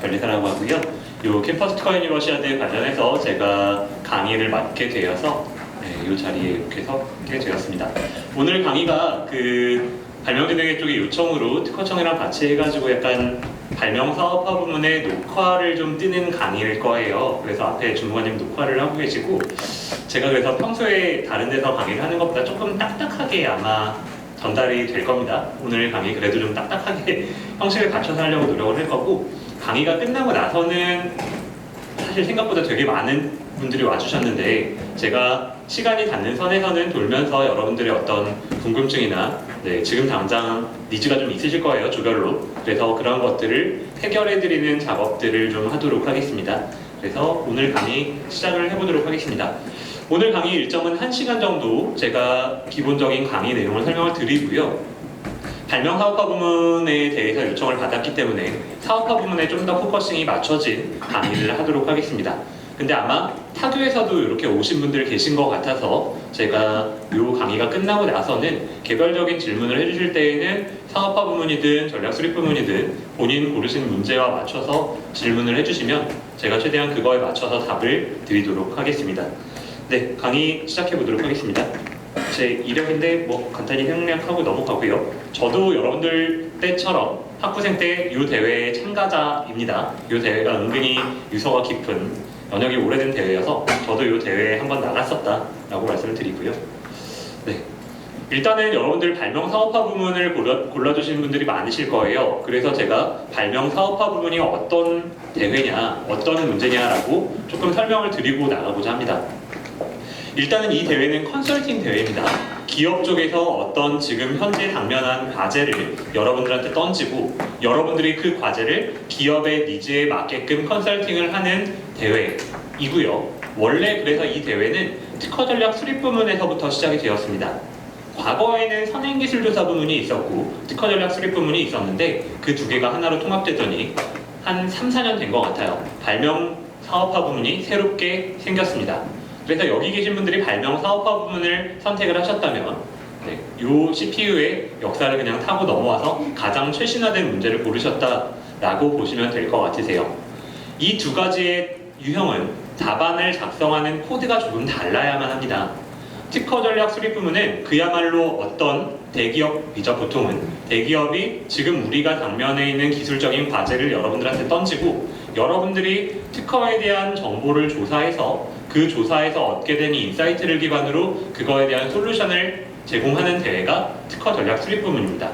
별리사라고 하고요. 요 캠퍼스 특화 유니버시아드 관련해서 제가 강의를 맡게 되어서 이 자리에 이렇게 서게 되었습니다. 오늘 강의가 발명진흥회 쪽의 요청으로 특허청이랑 같이 해가지고 약간 발명 사업화 부문의 녹화를 좀 뜨는 강의일 거예요. 그래서 앞에 주무관님 녹화를 하고 계시고, 제가 그래서 평소에 다른 데서 강의를 하는 것보다 조금 딱딱하게 아마 전달이 될 겁니다. 오늘 강의 그래도 좀 딱딱하게 형식을 갖춰서 하려고 노력을 할 거고, 강의가 끝나고 나서는 사실 생각보다 되게 많은 분들이 와주셨는데, 제가 시간이 닿는 선에서는 돌면서 여러분들의 어떤 궁금증이나 지금 당장 니즈가 좀 있으실 거예요, 조별로. 그래서 그런 것들을 해결해드리는 작업들을 좀 하도록 하겠습니다. 그래서 오늘 강의 시작을 해보도록 하겠습니다. 오늘 강의 일정은 1시간 정도 제가 기본적인 강의 내용을 설명을 드리고요. 발명 사업화 부문에 대해서 요청을 받았기 때문에 사업화 부문에 좀 더 포커싱이 맞춰진 강의를 하도록 하겠습니다. 근데 아마 타교에서도 이렇게 오신 분들 계신 것 같아서 제가 이 강의가 끝나고 나서는 개별적인 질문을 해주실 때에는 사업화 부문이든 전략 수립 부문이든 본인 고르신 문제와 맞춰서 질문을 해주시면 제가 최대한 그거에 맞춰서 답을 드리도록 하겠습니다. 네, 강의 시작해 보도록 하겠습니다. 제 이력인데 간단히 생략하고 넘어가고요. 저도 여러분들 때처럼 학부생 때 이 대회의 참가자입니다. 이 대회가 은근히 유서가 깊은 연역이 오래된 대회여서 저도 이 대회에 한번 나갔었다라고 말씀을 드리고요. 네, 일단은 여러분들 발명 사업화 부문을 골라주시는 분들이 많으실 거예요. 그래서 제가 발명 사업화 부문이 어떤 대회냐, 어떤 문제냐라고 조금 설명을 드리고 나가고자 합니다. 일단은 이 대회는 컨설팅 대회입니다. 기업 쪽에서 어떤 지금 현재 당면한 과제를 여러분들한테 던지고 여러분들이 그 과제를 기업의 니즈에 맞게끔 컨설팅을 하는 대회이고요. 원래 그래서 이 대회는 특허 전략 수립 부문에서부터 시작이 되었습니다. 과거에는 선행기술조사 부문이 있었고 특허 전략 수립 부문이 있었는데 그 두 개가 하나로 통합되더니 한 3, 4년 된 것 같아요. 발명 사업화 부문이 새롭게 생겼습니다. 그래서 여기 계신 분들이 발명 사업화 부문을 선택을 하셨다면 이 CPU의 역사를 그냥 타고 넘어와서 가장 최신화된 문제를 고르셨다라고 보시면 될 것 같으세요. 이 두 가지의 유형은 답안을 작성하는 코드가 조금 달라야만 합니다. 특허 전략 수립 부문은 그야말로 어떤 대기업이죠. 보통은 대기업이 지금 우리가 당면에 있는 기술적인 과제를 여러분들한테 던지고 여러분들이 특허에 대한 정보를 조사해서 그 조사에서 얻게 된 인사이트를 기반으로 그거에 대한 솔루션을 제공하는 대회가 특허 전략 수립 부문입니다.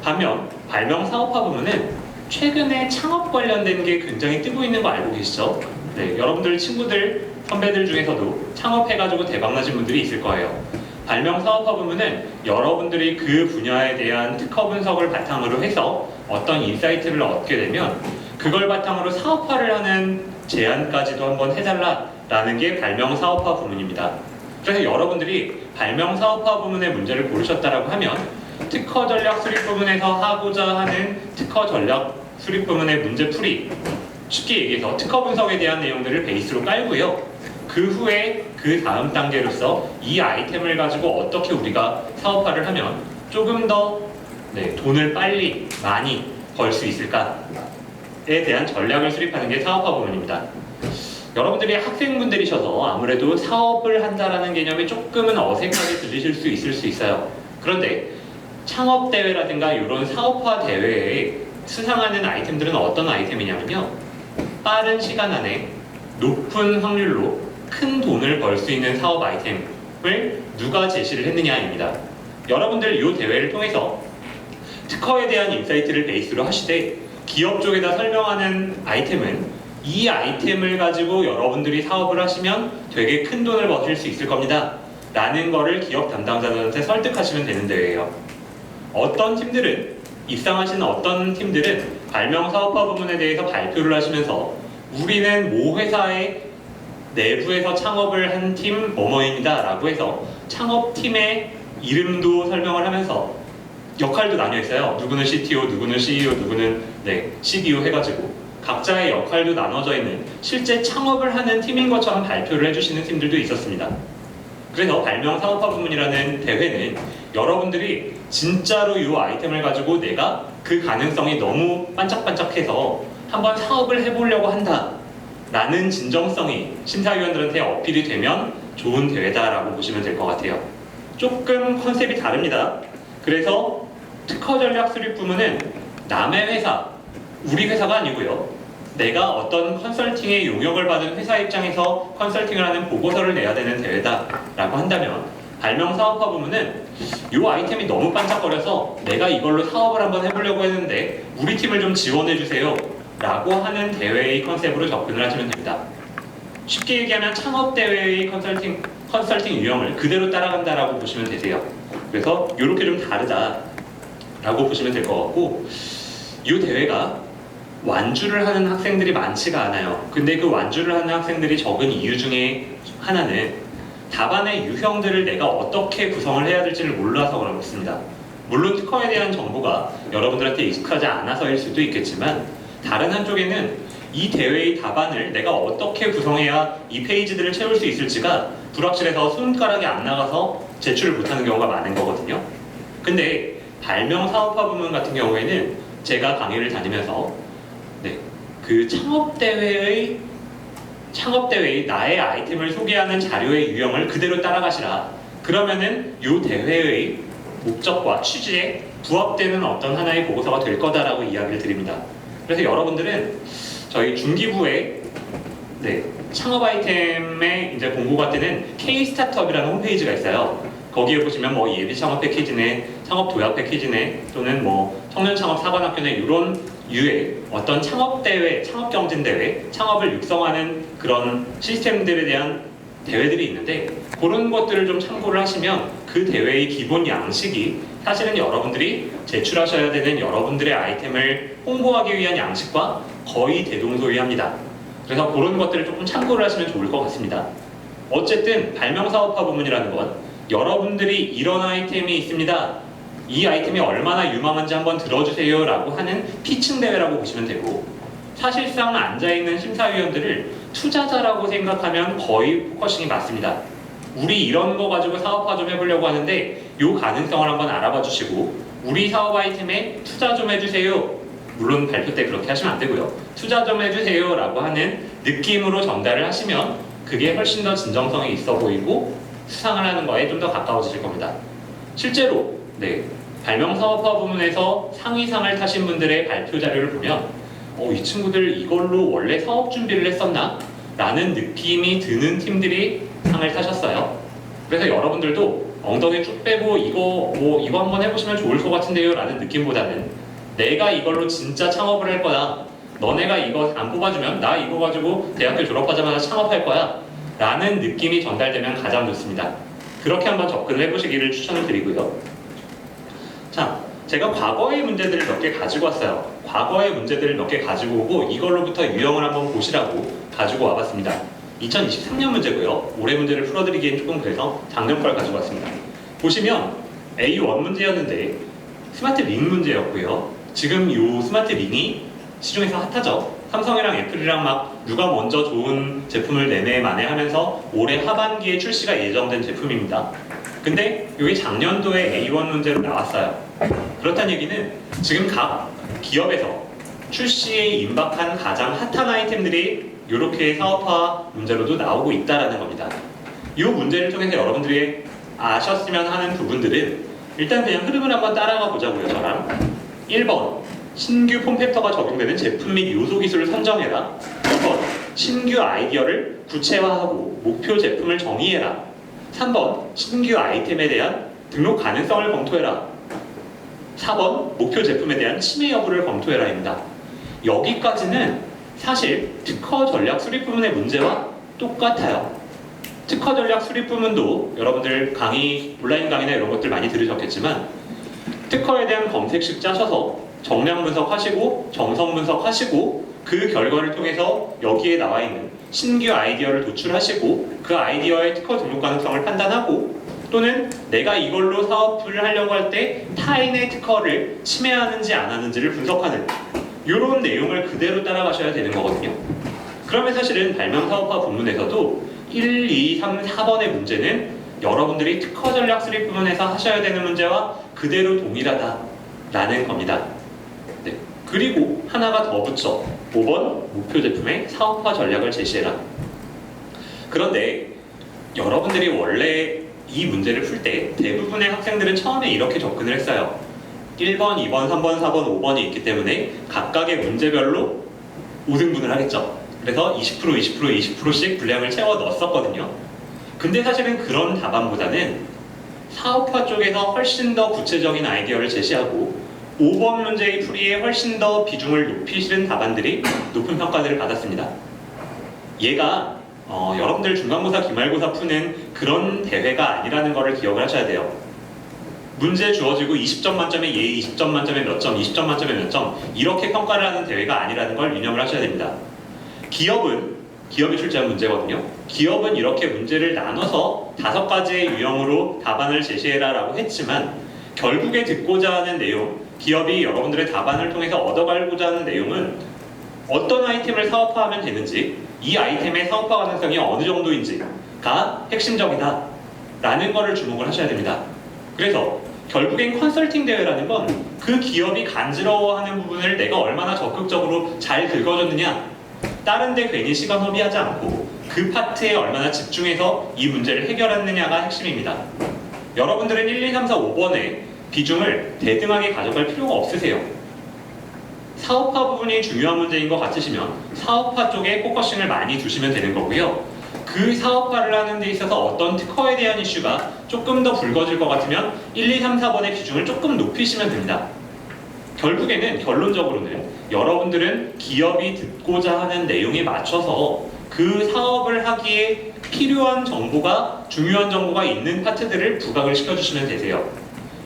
반면 발명 사업화 부문은 최근에 창업 관련된 게 굉장히 뜨고 있는 거 알고 계시죠? 네, 여러분들 친구들, 선배들 중에서도 창업해가지고 대박나신 분들이 있을 거예요. 발명 사업화 부문은 여러분들이 그 분야에 대한 특허 분석을 바탕으로 해서 어떤 인사이트를 얻게 되면 그걸 바탕으로 사업화를 하는 제안까지도 한번 해달라라는 게 발명 사업화 부문입니다. 그래서 여러분들이 발명 사업화 부문의 문제를 고르셨다라고 하면 특허 전략 수립 부문에서 하고자 하는 특허 전략 수립 부문의 문제풀이, 쉽게 얘기해서 특허 분석에 대한 내용들을 베이스로 깔고요. 그 후에 그 다음 단계로서 이 아이템을 가지고 어떻게 우리가 사업화를 하면 조금 더 돈을 빨리 많이 벌 수 있을까에 대한 전략을 수립하는 게 사업화 부문입니다. 여러분들이 학생분들이셔서 아무래도 사업을 한다라는 개념이 조금은 어색하게 들리실 수 있을 수 있어요. 그런데 창업대회라든가 이런 사업화 대회에 수상하는 아이템들은 어떤 아이템이냐면요. 빠른 시간 안에 높은 확률로 큰 돈을 벌 수 있는 사업 아이템을 누가 제시를 했느냐입니다. 여러분들 이 대회를 통해서 특허에 대한 인사이트를 베이스로 하시되 기업 쪽에다 설명하는 아이템은 이 아이템을 가지고 여러분들이 사업을 하시면 되게 큰 돈을 버실 수 있을 겁니다 라는 거를 기업 담당자들한테 설득하시면 되는 대회예요. 어떤 팀들은 입상하시는 어떤 팀들은 발명 사업화 부문에 대해서 발표를 하시면서 우리는 모 회사의 내부에서 창업을 한 팀 뭐뭐입니다 라고 해서 창업팀의 이름도 설명을 하면서 역할도 나뉘어 있어요. 누구는 CTO, 누구는 CEO, 누구는 CDO 해가지고 각자의 역할도 나눠져 있는 실제 창업을 하는 팀인 것처럼 발표를 해주시는 팀들도 있었습니다. 그래서 발명 사업화 부문이라는 대회는 여러분들이 진짜로 이 아이템을 가지고 내가 그 가능성이 너무 반짝반짝해서 한번 사업을 해보려고 한다 라는 진정성이 심사위원들한테 어필이 되면 좋은 대회다라고 보시면 될 것 같아요. 조금 컨셉이 다릅니다. 그래서 특허 전략 수립 부문은 남의 회사, 우리 회사가 아니고요. 내가 어떤 컨설팅의 용역을 받은 회사 입장에서 컨설팅을 하는 보고서를 내야 되는 대회다라고 한다면, 발명 사업화 부문은 이 아이템이 너무 반짝거려서 내가 이걸로 사업을 한번 해보려고 했는데 우리 팀을 좀 지원해 주세요 라고 하는 대회의 컨셉으로 접근을 하시면 됩니다. 쉽게 얘기하면 창업대회의 컨설팅 유형을 그대로 따라간다라고 보시면 되세요. 그래서 이렇게 좀 다르다라고 보시면 될 것 같고, 이 대회가 완주를 하는 학생들이 많지가 않아요. 근데 그 완주를 하는 학생들이 적은 이유 중에 하나는 답안의 유형들을 내가 어떻게 구성을 해야 될지를 몰라서 그렇습니다. 물론 특허에 대한 정보가 여러분들한테 익숙하지 않아서일 수도 있겠지만, 다른 한쪽에는 이 대회의 답안을 내가 어떻게 구성해야 이 페이지들을 채울 수 있을지가 불확실해서 손가락이 안 나가서 제출을 못하는 경우가 많은 거거든요. 근데 발명 사업화 부문 같은 경우에는 제가 강의를 다니면서 그 창업대회의 나의 아이템을 소개하는 자료의 유형을 그대로 따라가시라. 그러면은 이 대회의 목적과 취지에 부합되는 어떤 하나의 보고서가 될 거다라고 이야기를 드립니다. 그래서 여러분들은 저희 중기부에 창업 아이템에 이제 공고가 뜨는 K-스타트업이라는 홈페이지가 있어요. 거기에 보시면 뭐 예비 창업 패키지네, 창업 도약 패키지네, 또는 뭐 청년 창업 사관학교네, 이런 유의 어떤 창업 대회, 창업 경진 대회, 창업을 육성하는 그런 시스템들에 대한 대회들이 있는데, 그런 것들을 좀 참고를 하시면 그 대회의 기본 양식이 사실은 여러분들이 제출하셔야 되는 여러분들의 아이템을 홍보하기 위한 양식과 거의 대동소이합니다. 그래서 그런 것들을 조금 참고를 하시면 좋을 것 같습니다. 어쨌든 발명사업화 부문이라는 건 여러분들이 이런 아이템이 있습니다, 이 아이템이 얼마나 유망한지 한번 들어주세요 라고 하는 피칭 대회라고 보시면 되고, 사실상 앉아있는 심사위원들을 투자자라고 생각하면 거의 포커싱이 맞습니다. 우리 이런 거 가지고 사업화 좀 해보려고 하는데 이 가능성을 한번 알아봐 주시고 우리 사업 아이템에 투자 좀 해주세요, 물론 발표 때 그렇게 하시면 안 되고요, 투자 좀 해주세요 라고 하는 느낌으로 전달을 하시면 그게 훨씬 더 진정성이 있어 보이고 수상을 하는 거에 좀 더 가까워지실 겁니다. 실제로 발명 사업화 부문에서 상위상을 타신 분들의 발표 자료를 보면 이 친구들 이걸로 원래 사업 준비를 했었나? 라는 느낌이 드는 팀들이 상을 타셨어요. 그래서 여러분들도 엉덩이 쭉 빼고 이거 한번 해보시면 좋을 것 같은데요 라는 느낌보다는 내가 이걸로 진짜 창업을 할 거야, 너네가 이거 안 뽑아주면 나 이거 가지고 대학교 졸업하자마자 창업할 거야 라는 느낌이 전달되면 가장 좋습니다. 그렇게 한번 접근을 해보시기를 추천을 드리고요. 자, 제가 과거의 문제들을 몇 개 가지고 왔어요. 과거의 문제들을 몇 개 가지고 오고 이걸로부터 유형을 한번 보시라고 가지고 와봤습니다. 2023년 문제고요. 올해 문제를 풀어드리기엔 조금 그래서 작년 걸 가지고 왔습니다. 보시면 A1 문제였는데 스마트 링 문제였고요. 지금 이 스마트 링이 시중에서 핫하죠. 삼성이랑 애플이랑 막 누가 먼저 좋은 제품을 내내 만에 하면서 올해 하반기에 출시가 예정된 제품입니다. 근데 이게 작년도에 A1 문제로 나왔어요. 그렇다는 얘기는 지금 각 기업에서 출시에 임박한 가장 핫한 아이템들이 이렇게 사업화 문제로도 나오고 있다는 겁니다. 이 문제를 통해서 여러분들이 아셨으면 하는 부분들은 일단 그냥 흐름을 한번 따라가 보자고요. 저랑 1번 신규 폼팩터가 적용되는 제품 및 요소 기술을 선정해라. 2번 신규 아이디어를 구체화하고 목표 제품을 정의해라. 3번 신규 아이템에 대한 등록 가능성을 검토해라. 4번 목표 제품에 대한 침해 여부를 검토해라입니다. 여기까지는 사실 특허 전략 수립 부문의 문제와 똑같아요. 특허 전략 수립 부문도 여러분들 강의, 온라인 강의나 이런 것들 많이 들으셨겠지만 특허에 대한 검색식 짜셔서 정량 분석하시고 정성 분석하시고 그 결과를 통해서 여기에 나와 있는 신규 아이디어를 도출하시고 그 아이디어의 특허 등록 가능성을 판단하고 또는 내가 이걸로 사업을 하려고 할 때 타인의 특허를 침해하는지 안 하는지를 분석하는 이런 내용을 그대로 따라가셔야 되는 거거든요. 그러면 사실은 발명 사업화 부문에서도 1, 2, 3, 4번의 문제는 여러분들이 특허 전략 수립 부문에서 하셔야 되는 문제와 그대로 동일하다라는 겁니다. 그리고 하나가 더 붙죠. 5번 목표 제품의 사업화 전략을 제시해라. 그런데 여러분들이 원래 이 문제를 풀 때 대부분의 학생들은 처음에 이렇게 접근을 했어요. 1번, 2번, 3번, 4번, 5번이 있기 때문에 각각의 문제별로 5등분을 하겠죠. 그래서 20%, 20%, 20%씩 분량을 채워 넣었었거든요. 근데 사실은 그런 답안보다는 사업화 쪽에서 훨씬 더 구체적인 아이디어를 제시하고 5번 문제의 풀이에 훨씬 더 비중을 높이 실은 답안들이 높은 평가들을 받았습니다. 얘가 여러분들 중간고사, 기말고사 푸는 그런 대회가 아니라는 것을 기억을 하셔야 돼요. 문제 주어지고 20점 만점에 얘 20점 만점에 몇 점, 20점 만점에 몇 점 이렇게 평가를 하는 대회가 아니라는 걸 유념을 하셔야 됩니다. 기업이 출제한 문제거든요. 기업은 이렇게 문제를 나눠서 5가지의 유형으로 답안을 제시해라 라고 했지만 결국에 듣고자 하는 내용, 기업이 여러분들의 답안을 통해서 얻어가고자 하는 내용은 어떤 아이템을 사업화하면 되는지, 이 아이템의 사업화 가능성이 어느 정도인지가 핵심적이다 라는 거를 주목을 하셔야 됩니다. 그래서 결국엔 컨설팅 대회라는 건 그 기업이 간지러워하는 부분을 내가 얼마나 적극적으로 잘 긁어줬느냐, 다른 데 괜히 시간 허비하지 않고 그 파트에 얼마나 집중해서 이 문제를 해결했느냐가 핵심입니다. 여러분들은 1, 2, 3, 4, 5번에 비중을 대등하게 가져갈 필요가 없으세요. 사업화 부분이 중요한 문제인 것 같으시면 사업화 쪽에 포커싱을 많이 두시면 되는 거고요. 그 사업화를 하는 데 있어서 어떤 특허에 대한 이슈가 조금 더 불거질 것 같으면 1, 2, 3, 4번의 비중을 조금 높이시면 됩니다. 결론적으로는 여러분들은 기업이 듣고자 하는 내용에 맞춰서 그 사업을 하기에 필요한 정보가, 중요한 정보가 있는 파트들을 부각을 시켜주시면 되세요.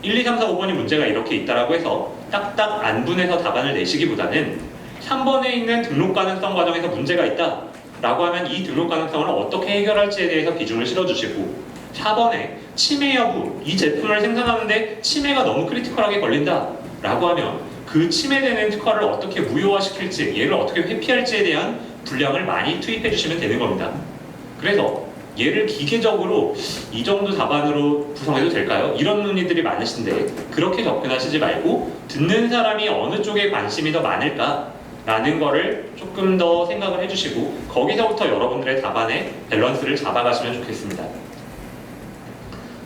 1, 2, 3, 4, 5번이 문제가 이렇게 있다라고 해서 딱딱 안분해서 답안을 내시기보다는 3번에 있는 등록 가능성 과정에서 문제가 있다 라고 하면 이 등록 가능성을 어떻게 해결할지에 대해서 비중을 실어주시고, 4번에 치매 여부, 이 제품을 생산하는데 치매가 너무 크리티컬하게 걸린다 라고 하면 그 치매되는 특허를 어떻게 무효화시킬지, 얘를 어떻게 회피할지에 대한 분량을 많이 투입해 주시면 되는 겁니다. 그래서 얘를 기계적으로 이 정도 답안으로 구성해도 될까요? 이런 논의들이 많으신데 그렇게 접근하시지 말고 듣는 사람이 어느 쪽에 관심이 더 많을까 라는 거를 조금 더 생각을 해주시고 거기서부터 여러분들의 답안의 밸런스를 잡아가시면 좋겠습니다.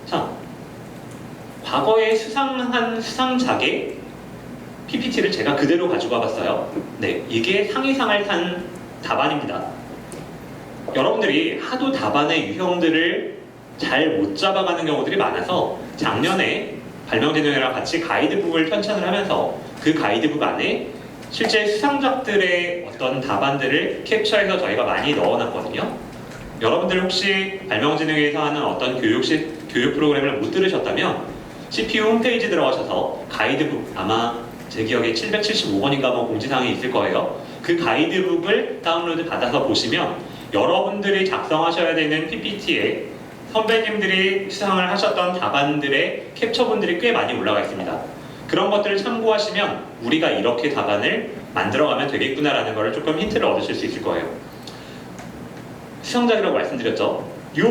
자, 과거에 수상한 수상작의 PPT를 제가 그대로 가지고 와봤어요. 네, 이게 상이상을 탄 답안입니다. 여러분들이 하도 답안의 유형들을 잘 못 잡아가는 경우들이 많아서 작년에 발명진흥회랑 같이 가이드북을 편찬을 하면서 그 가이드북 안에 실제 수상작들의 어떤 답안들을 캡처해서 저희가 많이 넣어놨거든요. 여러분들 혹시 발명진흥회에서 하는 어떤 교육 프로그램을 못 들으셨다면 CPU 홈페이지 들어가셔서 가이드북, 아마 제 기억에 775번인가 뭐 공지사항이 있을 거예요. 그 가이드북을 다운로드 받아서 보시면 여러분들이 작성하셔야 되는 PPT에 선배님들이 수상을 하셨던 답안들의 캡처본들이 꽤 많이 올라가 있습니다. 그런 것들을 참고하시면 우리가 이렇게 답안을 만들어가면 되겠구나라는 것을 조금 힌트를 얻으실 수 있을 거예요. 수상작이라고 말씀드렸죠. 이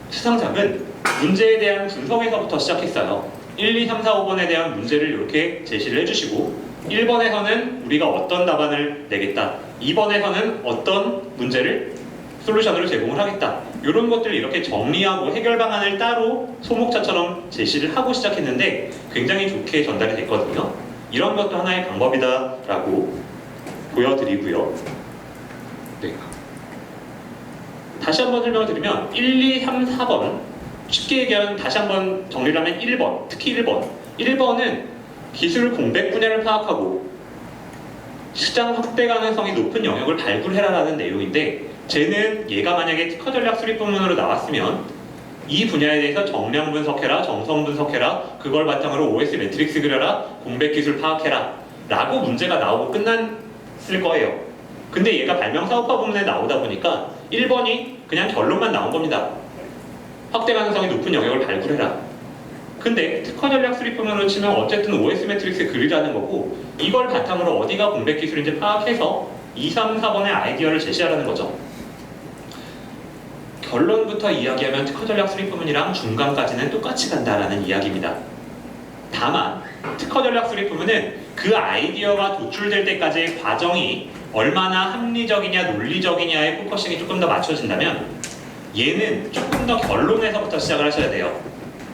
수상작은 문제에 대한 분석에서부터 시작했어요. 1, 2, 3, 4, 5번에 대한 문제를 이렇게 제시를 해주시고 1번에서는 우리가 어떤 답안을 내겠다, 2번에서는 어떤 문제를 솔루션으로 제공을 하겠다, 이런 것들을 이렇게 정리하고 해결 방안을 따로 소목차처럼 제시를 하고 시작했는데 굉장히 좋게 전달이 됐거든요. 이런 것도 하나의 방법이다라고 보여드리고요. 네. 다시 한번 설명을 드리면 1, 2, 3, 4번 쉽게 얘기하면 다시 한번 정리를 하면 1번, 특히 1번은 기술 공백 분야를 파악하고 시장 확대 가능성이 높은 영역을 발굴해라라는 내용인데, 쟤는 얘가 만약에 특허 전략 수립 부문으로 나왔으면 이 분야에 대해서 정량 분석해라, 정성 분석해라, 그걸 바탕으로 OS 매트릭스 그려라, 공백 기술 파악해라 라고 문제가 나오고 끝났을 거예요. 근데 얘가 발명 사업화 부문에 나오다 보니까 1번이 그냥 결론만 나온 겁니다. 확대 가능성이 높은 영역을 발굴해라. 근데 특허 전략 수립 부문으로 치면 어쨌든 OS 매트릭스 그리라는 거고, 이걸 바탕으로 어디가 공백 기술인지 파악해서 2, 3, 4번의 아이디어를 제시하라는 거죠. 결론부터 이야기하면 특허 전략 수립 부문이랑 중간까지는 똑같이 간다라는 이야기입니다. 다만 특허 전략 수립 부문은 그 아이디어가 도출될 때까지의 과정이 얼마나 합리적이냐 논리적이냐의 포커싱이 조금 더 맞춰진다면 얘는 조금 더 결론에서부터 시작을 하셔야 돼요.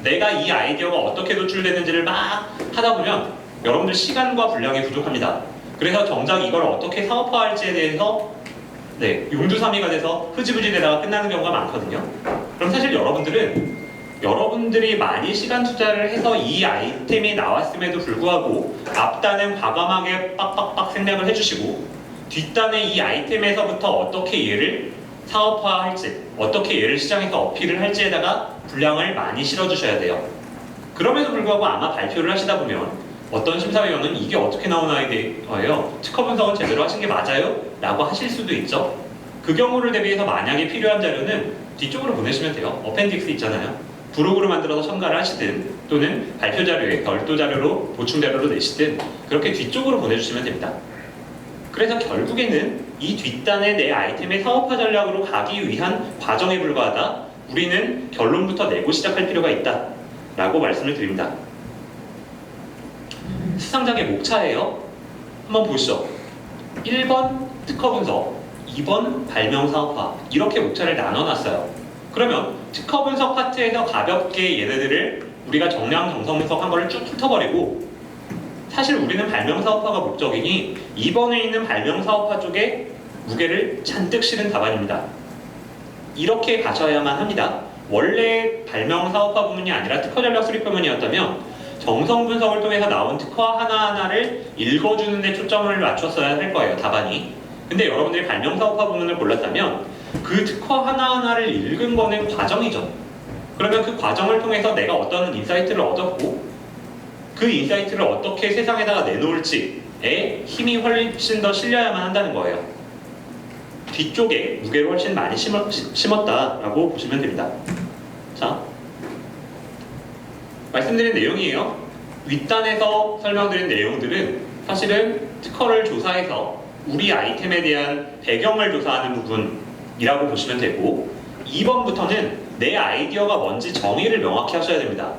내가 이 아이디어가 어떻게 노출되는지를 막 하다 보면 여러분들 시간과 분량이 부족합니다. 그래서 정작 이걸 어떻게 사업화할지에 대해서 용두사미가 돼서 흐지부지 되다가 끝나는 경우가 많거든요. 그럼 사실 여러분들이 많이 시간 투자를 해서 이 아이템이 나왔음에도 불구하고 앞단은 과감하게 빡빡빡 생략을 해주시고 뒷단에 이 아이템에서부터 어떻게 얘를 사업화할지, 어떻게 얘를 시장에서 어필을 할지에다가 분량을 많이 실어주셔야 돼요. 그럼에도 불구하고 아마 발표를 하시다 보면 어떤 심사위원은 이게 어떻게 나온 아이디어예요? 특허 분석은 제대로 하신 게 맞아요? 라고 하실 수도 있죠. 그 경우를 대비해서 만약에 필요한 자료는 뒤쪽으로 보내시면 돼요. 어펜딕스 있잖아요. 부록으로 만들어서 첨가를 하시든 또는 발표 자료에 별도 자료로 보충 자료로 내시든 그렇게 뒤쪽으로 보내주시면 됩니다. 그래서 결국에는 이 뒷단에 내 아이템의 사업화 전략으로 가기 위한 과정에 불과하다. 우리는 결론부터 내고 시작할 필요가 있다 라고 말씀을 드립니다. 수상작의 목차예요. 한번 보시죠. 1번 특허 분석, 2번 발명 사업화 이렇게 목차를 나눠놨어요. 그러면 특허 분석 파트에서 가볍게 얘네들을 우리가 정량 정성 분석한 거를 쭉 훑어버리고 사실 우리는 발명 사업화가 목적이니 2번에 있는 발명 사업화 쪽에 무게를 잔뜩 실은 답안입니다. 이렇게 가셔야만 합니다. 원래 발명 사업화 부문이 아니라 특허 전략 수립 부문이었다면 정성 분석을 통해서 나온 특허 하나하나를 읽어주는 데 초점을 맞췄어야 할 거예요, 답안이. 근데 여러분들이 발명 사업화 부문을 골랐다면 그 특허 하나하나를 읽은 거는 과정이죠. 그러면 그 과정을 통해서 내가 어떤 인사이트를 얻었고 그 인사이트를 어떻게 세상에다가 내놓을지에 힘이 훨씬 더 실려야만 한다는 거예요. 뒤쪽에 무게를 훨씬 많이 심었다라고 보시면 됩니다. 자, 말씀드린 내용이에요. 윗단에서 설명드린 내용들은 사실은 특허를 조사해서 우리 아이템에 대한 배경을 조사하는 부분이라고 보시면 되고 2번부터는 내 아이디어가 뭔지 정의를 명확히 하셔야 됩니다.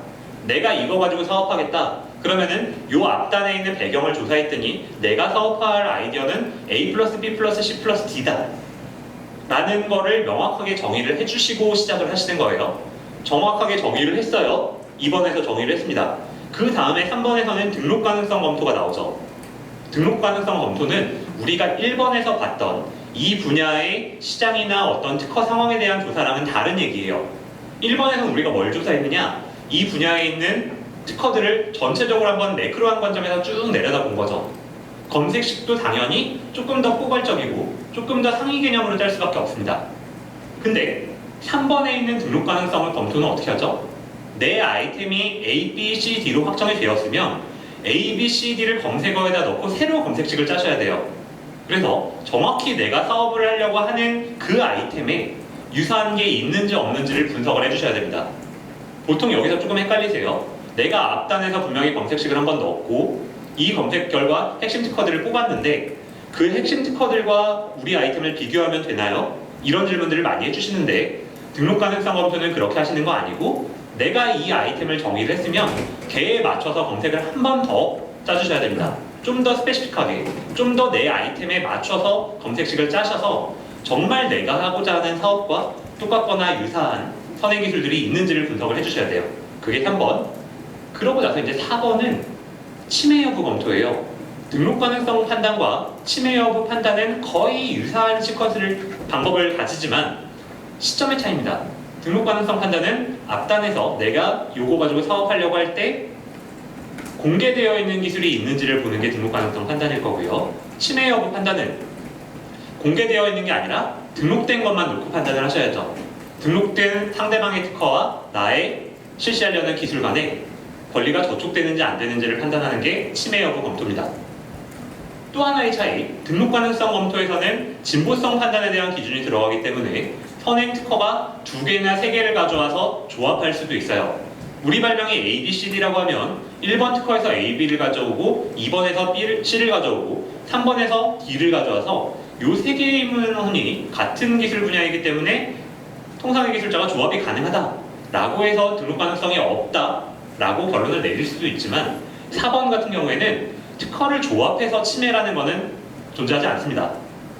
내가 이거 가지고 사업하겠다. 그러면은 요 앞단에 있는 배경을 조사했더니 내가 사업화할 아이디어는 A 플러스 B 플러스 C 플러스 D다 라는 거를 명확하게 정의를 해주시고 시작을 하시는 거예요. 정확하게 정의를 했어요. 2번에서 정의를 했습니다. 그 다음에 3번에서는 등록 가능성 검토가 나오죠. 등록 가능성 검토는 우리가 1번에서 봤던 이 분야의 시장이나 어떤 특허 상황에 대한 조사랑은 다른 얘기예요. 1번에서는 우리가 뭘 조사했느냐? 이 분야에 있는 특허들을 전체적으로 한번 매크로한 관점에서 쭉 내려다본 거죠. 검색식도 당연히 조금 더 포괄적이고 조금 더 상위 개념으로 짤 수밖에 없습니다. 근데 3번에 있는 등록 가능성을 검토는 어떻게 하죠? 내 아이템이 A, B, C, D로 확정이 되었으면 A, B, C, D를 검색어에다 넣고 새로 검색식을 짜셔야 돼요. 그래서 정확히 내가 사업을 하려고 하는 그 아이템에 유사한 게 있는지 없는지를 분석을 해주셔야 됩니다. 보통 여기서 조금 헷갈리세요. 내가 앞단에서 분명히 검색식을 한번 넣었고 이 검색 결과 핵심 특허들을 뽑았는데 그 핵심 특허들과 우리 아이템을 비교하면 되나요? 이런 질문들을 많이 해주시는데 등록 가능성 검토는 그렇게 하시는 거 아니고 내가 이 아이템을 정의를 했으면 걔에 맞춰서 검색을 한 번 더 짜주셔야 됩니다. 좀 더 스페시픽하게, 좀 더 내 아이템에 맞춰서 검색식을 짜셔서 정말 내가 하고자 하는 사업과 똑같거나 유사한 선행 기술들이 있는지를 분석을 해주셔야 돼요. 그게 3번. 그러고 나서 이제 4번은 침해 여부 검토예요. 등록 가능성 판단과 침해 여부 판단은 거의 유사한 방법을 가지지만 시점의 차이입니다. 등록 가능성 판단은 앞단에서 내가 요거 가지고 사업하려고 할 때 공개되어 있는 기술이 있는지를 보는 게 등록 가능성 판단일 거고요. 침해 여부 판단은 공개되어 있는 게 아니라 등록된 것만 놓고 판단을 하셔야죠. 등록된 상대방의 특허와 나의 실시하려는 기술 간에 권리가 저촉되는지 안 되는지를 판단하는 게 침해 여부 검토입니다. 또 하나의 차이, 등록 가능성 검토에서는 진보성 판단에 대한 기준이 들어가기 때문에 선행 특허가 2개나 3개를 가져와서 조합할 수도 있어요. 우리 발명이 A, B, C, D라고 하면 1번 특허에서 A, B를 가져오고 2번에서 C를 가져오고 3번에서 D를 가져와서 이 3개의 문헌이 같은 기술 분야이기 때문에 통상의 기술자가 조합이 가능하다라고 해서 등록 가능성이 없다라고 결론을 내릴 수도 있지만 4번 같은 경우에는 특허를 조합해서 침해라는 것은 존재하지 않습니다.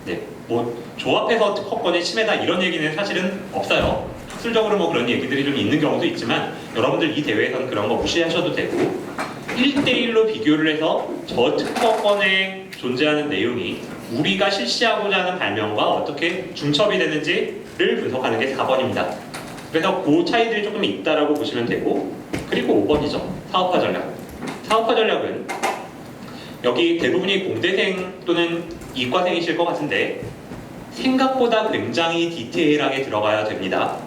네, 뭐 조합해서 특허권의 침해다 이런 얘기는 사실은 없어요. 학술적으로 뭐 그런 얘기들이 좀 있는 경우도 있지만 여러분들 이 대회에서는 그런 거 무시하셔도 되고 1대1로 비교를 해서 저 특허권에 존재하는 내용이 우리가 실시하고자 하는 발명과 어떻게 중첩이 되는지를 분석하는 게 4번입니다. 그래서 그 차이들이 조금 있다라고 보시면 되고, 그리고 5번이죠. 사업화 전략. 사업화 전략은 여기 대부분이 공대생 또는 이과생이실 것 같은데 생각보다 굉장히 디테일하게 들어가야 됩니다.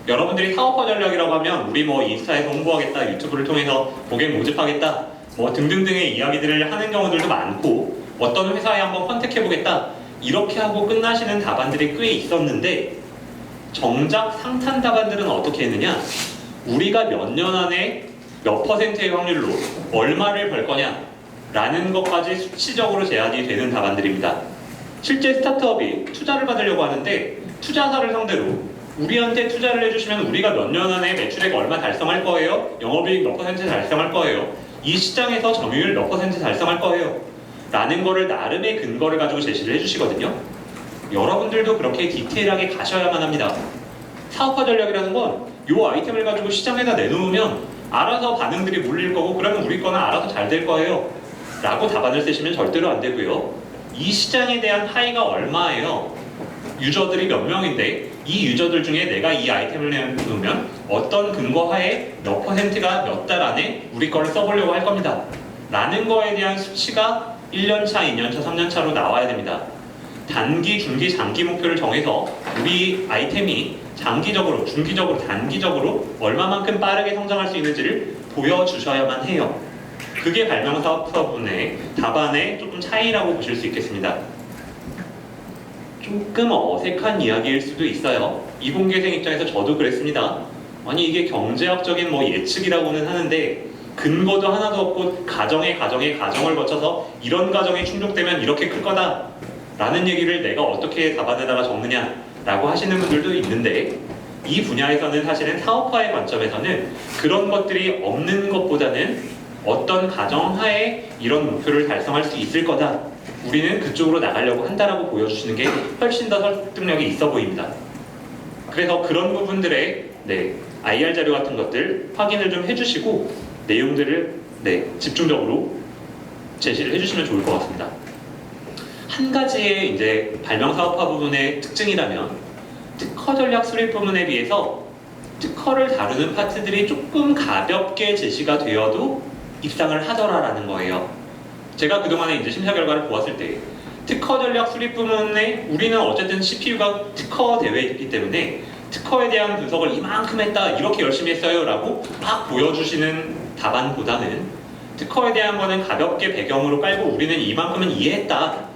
여러분들이 사업화 전략이라고 하면 우리 뭐 인스타에서 홍보하겠다, 유튜브를 통해서 고객 모집하겠다, 뭐 등등등의 이야기들을 하는 경우들도 많고 어떤 회사에 한번 컨택해보겠다 이렇게 하고 끝나시는 답안들이 꽤 있었는데 정작 상탄 답안들은 어떻게 했느냐? 우리가 몇 년 안에 몇 퍼센트의 확률로 얼마를 벌 거냐 라는 것까지 수치적으로 제한이 되는 답안들입니다. 실제 스타트업이 투자를 받으려고 하는데 투자사를 상대로 우리한테 투자를 해주시면 우리가 몇 년 안에 매출액 얼마 달성할 거예요? 영업이익 몇 퍼센트 달성할 거예요? 이 시장에서 점유율 몇 퍼센트 달성할 거예요? 라는 거를 나름의 근거를 가지고 제시를 해주시거든요. 여러분들도 그렇게 디테일하게 가셔야만 합니다. 사업화 전략이라는 건 이 아이템을 가지고 시장에다 내놓으면 알아서 반응들이 몰릴 거고 그러면 우리 거는 알아서 잘 될 거예요 라고 답안을 쓰시면 절대로 안 되고요. 이 시장에 대한 파이가 얼마예요? 유저들이 몇 명인데 이 유저들 중에 내가 이 아이템을 내놓으면 어떤 근거하에 몇 퍼센트가 몇 달 안에 우리 거를 써보려고 할 겁니다 라는 거에 대한 수치가 1년차, 2년차, 3년차로 나와야 됩니다. 단기, 중기, 장기 목표를 정해서 우리 아이템이 장기적으로, 중기적으로, 단기적으로 얼마만큼 빠르게 성장할 수 있는지를 보여주셔야만 해요. 그게 발명사업화분의 답안의 조금 차이라고 보실 수 있겠습니다. 조금 어색한 이야기일 수도 있어요. 이공계생 입장에서 저도 그랬습니다. 아니 이게 경제학적인 뭐 예측이라고는 하는데 근거도 하나도 없고 가정을 거쳐서 이런 가정이 충족되면 이렇게 클 거다 라는 얘기를 내가 어떻게 답안에다가 적느냐 라고 하시는 분들도 있는데 이 분야에서는 사실은 사업화의 관점에서는 그런 것들이 없는 것보다는 어떤 가정하에 이런 목표를 달성할 수 있을 거다 우리는 그쪽으로 나가려고 한다라고 보여주시는 게 훨씬 더 설득력이 있어 보입니다. 그래서 그런 부분들의 IR 자료 같은 것들 확인을 좀 해주시고 내용들을 집중적으로 제시를 해주시면 좋을 것 같습니다. 한 가지의 이제 발명 사업화 부분의 특징이라면 특허 전략 수립 부분에 비해서 특허를 다루는 파트들이 조금 가볍게 제시가 되어도 입상을 하더라라는 거예요. 제가 그동안에 이제 심사 결과를 보았을 때 특허 전략 수립 부분에 우리는 어쨌든 CPU가 특허 대회이기 때문에 특허에 대한 분석을 이만큼 했다, 이렇게 열심히 했어요 라고 막 보여주시는 답안보다는 특허에 대한 거는 가볍게 배경으로 깔고 우리는 이만큼은 이해했다,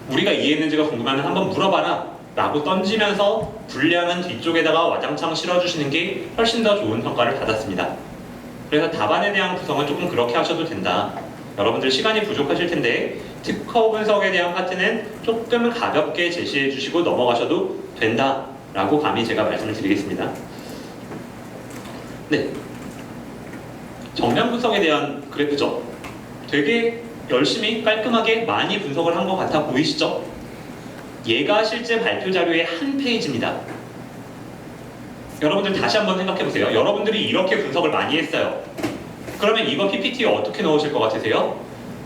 우리가 이해했는지가 궁금하면 한번 물어봐라 라고 던지면서 분량은 뒤쪽에다가 와장창 실어주시는 게 훨씬 더 좋은 평가를 받았습니다. 그래서 답안에 대한 구성은 조금 그렇게 하셔도 된다. 여러분들 시간이 부족하실 텐데 특허 분석에 대한 파트는 조금 가볍게 제시해 주시고 넘어가셔도 된다 라고 감히 제가 말씀을 드리겠습니다. 네, 정량 분석에 대한 그래프죠. 되게 열심히 깔끔하게 많이 분석을 한 것 같아 보이시죠? 얘가 실제 발표 자료의 한 페이지입니다. 여러분들 다시 한번 생각해 보세요. 여러분들이 이렇게 분석을 많이 했어요. 그러면 이거 PPT에 어떻게 넣으실 것 같으세요?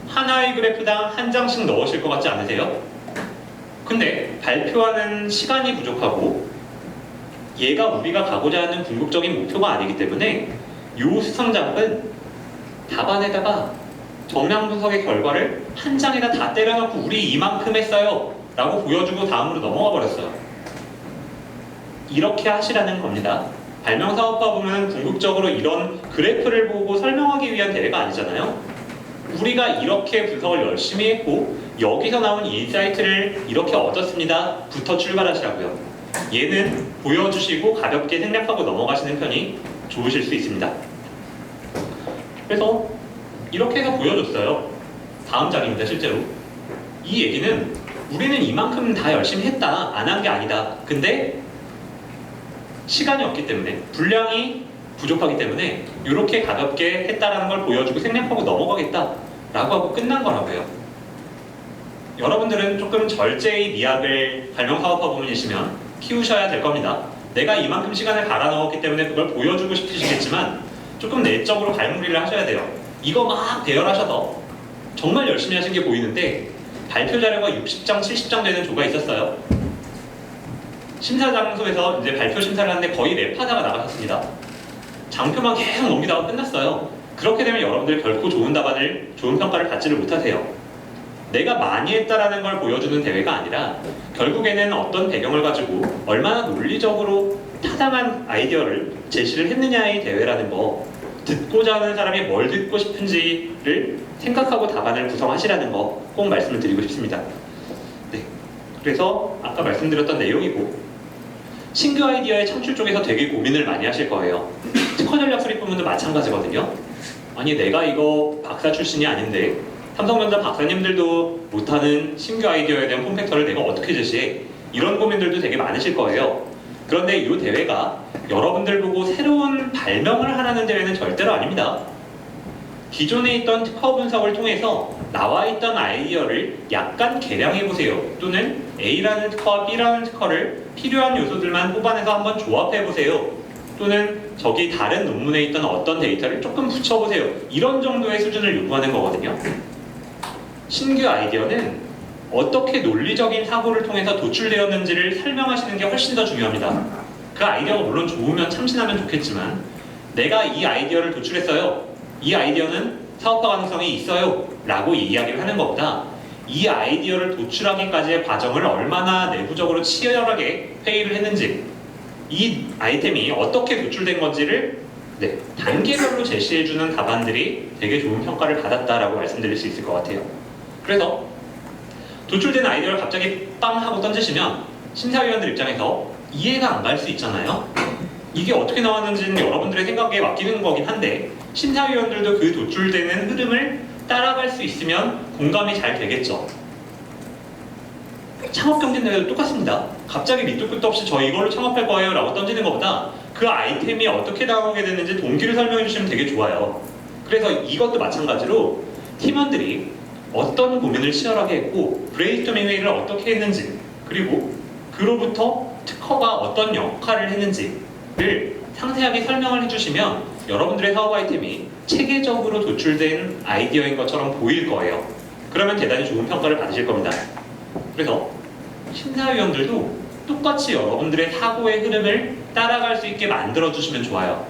하나의 그래프당 한 장씩 넣으실 것 같지 않으세요? 근데 발표하는 시간이 부족하고 얘가 우리가 가고자 하는 궁극적인 목표가 아니기 때문에 이 수상작은 답안에다가 정량 분석의 결과를 한 장에다 다 때려놓고 우리 이만큼 했어요 라고 보여주고 다음으로 넘어가 버렸어요. 이렇게 하시라는 겁니다. 발명사업화 보면 궁극적으로 이런 그래프를 보고 설명하기 위한 대회가 아니잖아요. 우리가 이렇게 분석을 열심히 했고 여기서 나온 인사이트를 이렇게 얻었습니다 부터 출발하시라고요. 얘는 보여주시고 가볍게 생략하고 넘어가시는 편이 좋으실 수 있습니다. 그래서 이렇게 해서 보여줬어요. 다음 장입니다. 실제로 이 얘기는 우리는 이만큼 다 열심히 했다, 안 한 게 아니다. 근데 시간이 없기 때문에, 분량이 부족하기 때문에 이렇게 가볍게 했다라는 걸 보여주고 생략하고 넘어가겠다 라고 하고 끝난 거라고요. 여러분들은 조금 절제의 미학을 발명 사업화 부문이시면 키우셔야 될 겁니다. 내가 이만큼 시간을 갈아 넣었기 때문에 그걸 보여주고 싶으시겠지만 조금 내적으로 발물이를 하셔야 돼요. 이거 막 대열하셔서 정말 열심히 하신 게 보이는데 발표 자료가 60장, 70장 되는 조가 있었어요. 심사 장소에서 이제 발표 심사를 하는데 거의 랩하다가 나가셨습니다. 장표만 계속 넘기다가 끝났어요. 그렇게 되면 여러분들 결코 좋은 답안을, 좋은 평가를 받지를 못하세요. 내가 많이 했다라는 걸 보여주는 대회가 아니라 결국에는 어떤 배경을 가지고 얼마나 논리적으로 타당한 아이디어를 제시를 했느냐의 대회라는 거, 듣고자 하는 사람이 뭘 듣고 싶은지를 생각하고 답안을 구성하시라는 거 꼭 말씀을 드리고 싶습니다. 네. 그래서 아까 말씀드렸던 내용이고, 신규 아이디어의 창출 쪽에서 되게 고민을 많이 하실 거예요. 특허 전략 수립 부문도 마찬가지거든요. 아니 내가 이거 박사 출신이 아닌데 삼성전자 박사님들도 못하는 신규 아이디어에 대한 폼팩터를 내가 어떻게 제시해? 이런 고민들도 되게 많으실 거예요. 그런데 이 대회가 여러분들 보고 새로운 발명을 하라는 대회는 절대로 아닙니다. 기존에 있던 특허 분석을 통해서 나와 있던 아이디어를 약간 개량해보세요. 또는 A라는 특허와 B라는 특허를 필요한 요소들만 뽑아내서 한번 조합해보세요. 또는 저기 다른 논문에 있던 어떤 데이터를 조금 붙여보세요. 이런 정도의 수준을 요구하는 거거든요. 신규 아이디어는 어떻게 논리적인 사고를 통해서 도출되었는지를 설명하시는 게 훨씬 더 중요합니다. 그 아이디어가 물론 좋으면 참신하면 좋겠지만 내가 이 아이디어를 도출했어요. 이 아이디어는 사업화 가능성이 있어요. 라고 이야기를 하는 것보다 이 아이디어를 도출하기까지의 과정을 얼마나 내부적으로 치열하게 회의를 했는지, 이 아이템이 어떻게 도출된 건지를 단계별로 제시해주는 답안들이 되게 좋은 평가를 받았다라고 말씀드릴 수 있을 것 같아요. 그래서 도출된 아이디어를 갑자기 빵 하고 던지시면 심사위원들 입장에서 이해가 안 갈 수 있잖아요. 이게 어떻게 나왔는지는 여러분들의 생각에 맡기는 거긴 한데 심사위원들도 그 도출되는 흐름을 따라갈 수 있으면 공감이 잘 되겠죠. 창업경진대회도 똑같습니다. 갑자기 밑도 끝도 없이 저 이걸로 창업할 거예요 라고 던지는 것보다 그 아이템이 어떻게 나오게 됐는지 동기를 설명해 주시면 되게 좋아요. 그래서 이것도 마찬가지로 팀원들이 어떤 고민을 치열하게 했고 브레인스토밍 회의를 어떻게 했는지, 그리고 그로부터 특허가 어떤 역할을 했는지를 상세하게 설명을 해주시면 여러분들의 사업 아이템이 체계적으로 도출된 아이디어인 것처럼 보일 거예요. 그러면 대단히 좋은 평가를 받으실 겁니다. 그래서 심사위원들도 똑같이 여러분들의 사고의 흐름을 따라갈 수 있게 만들어주시면 좋아요.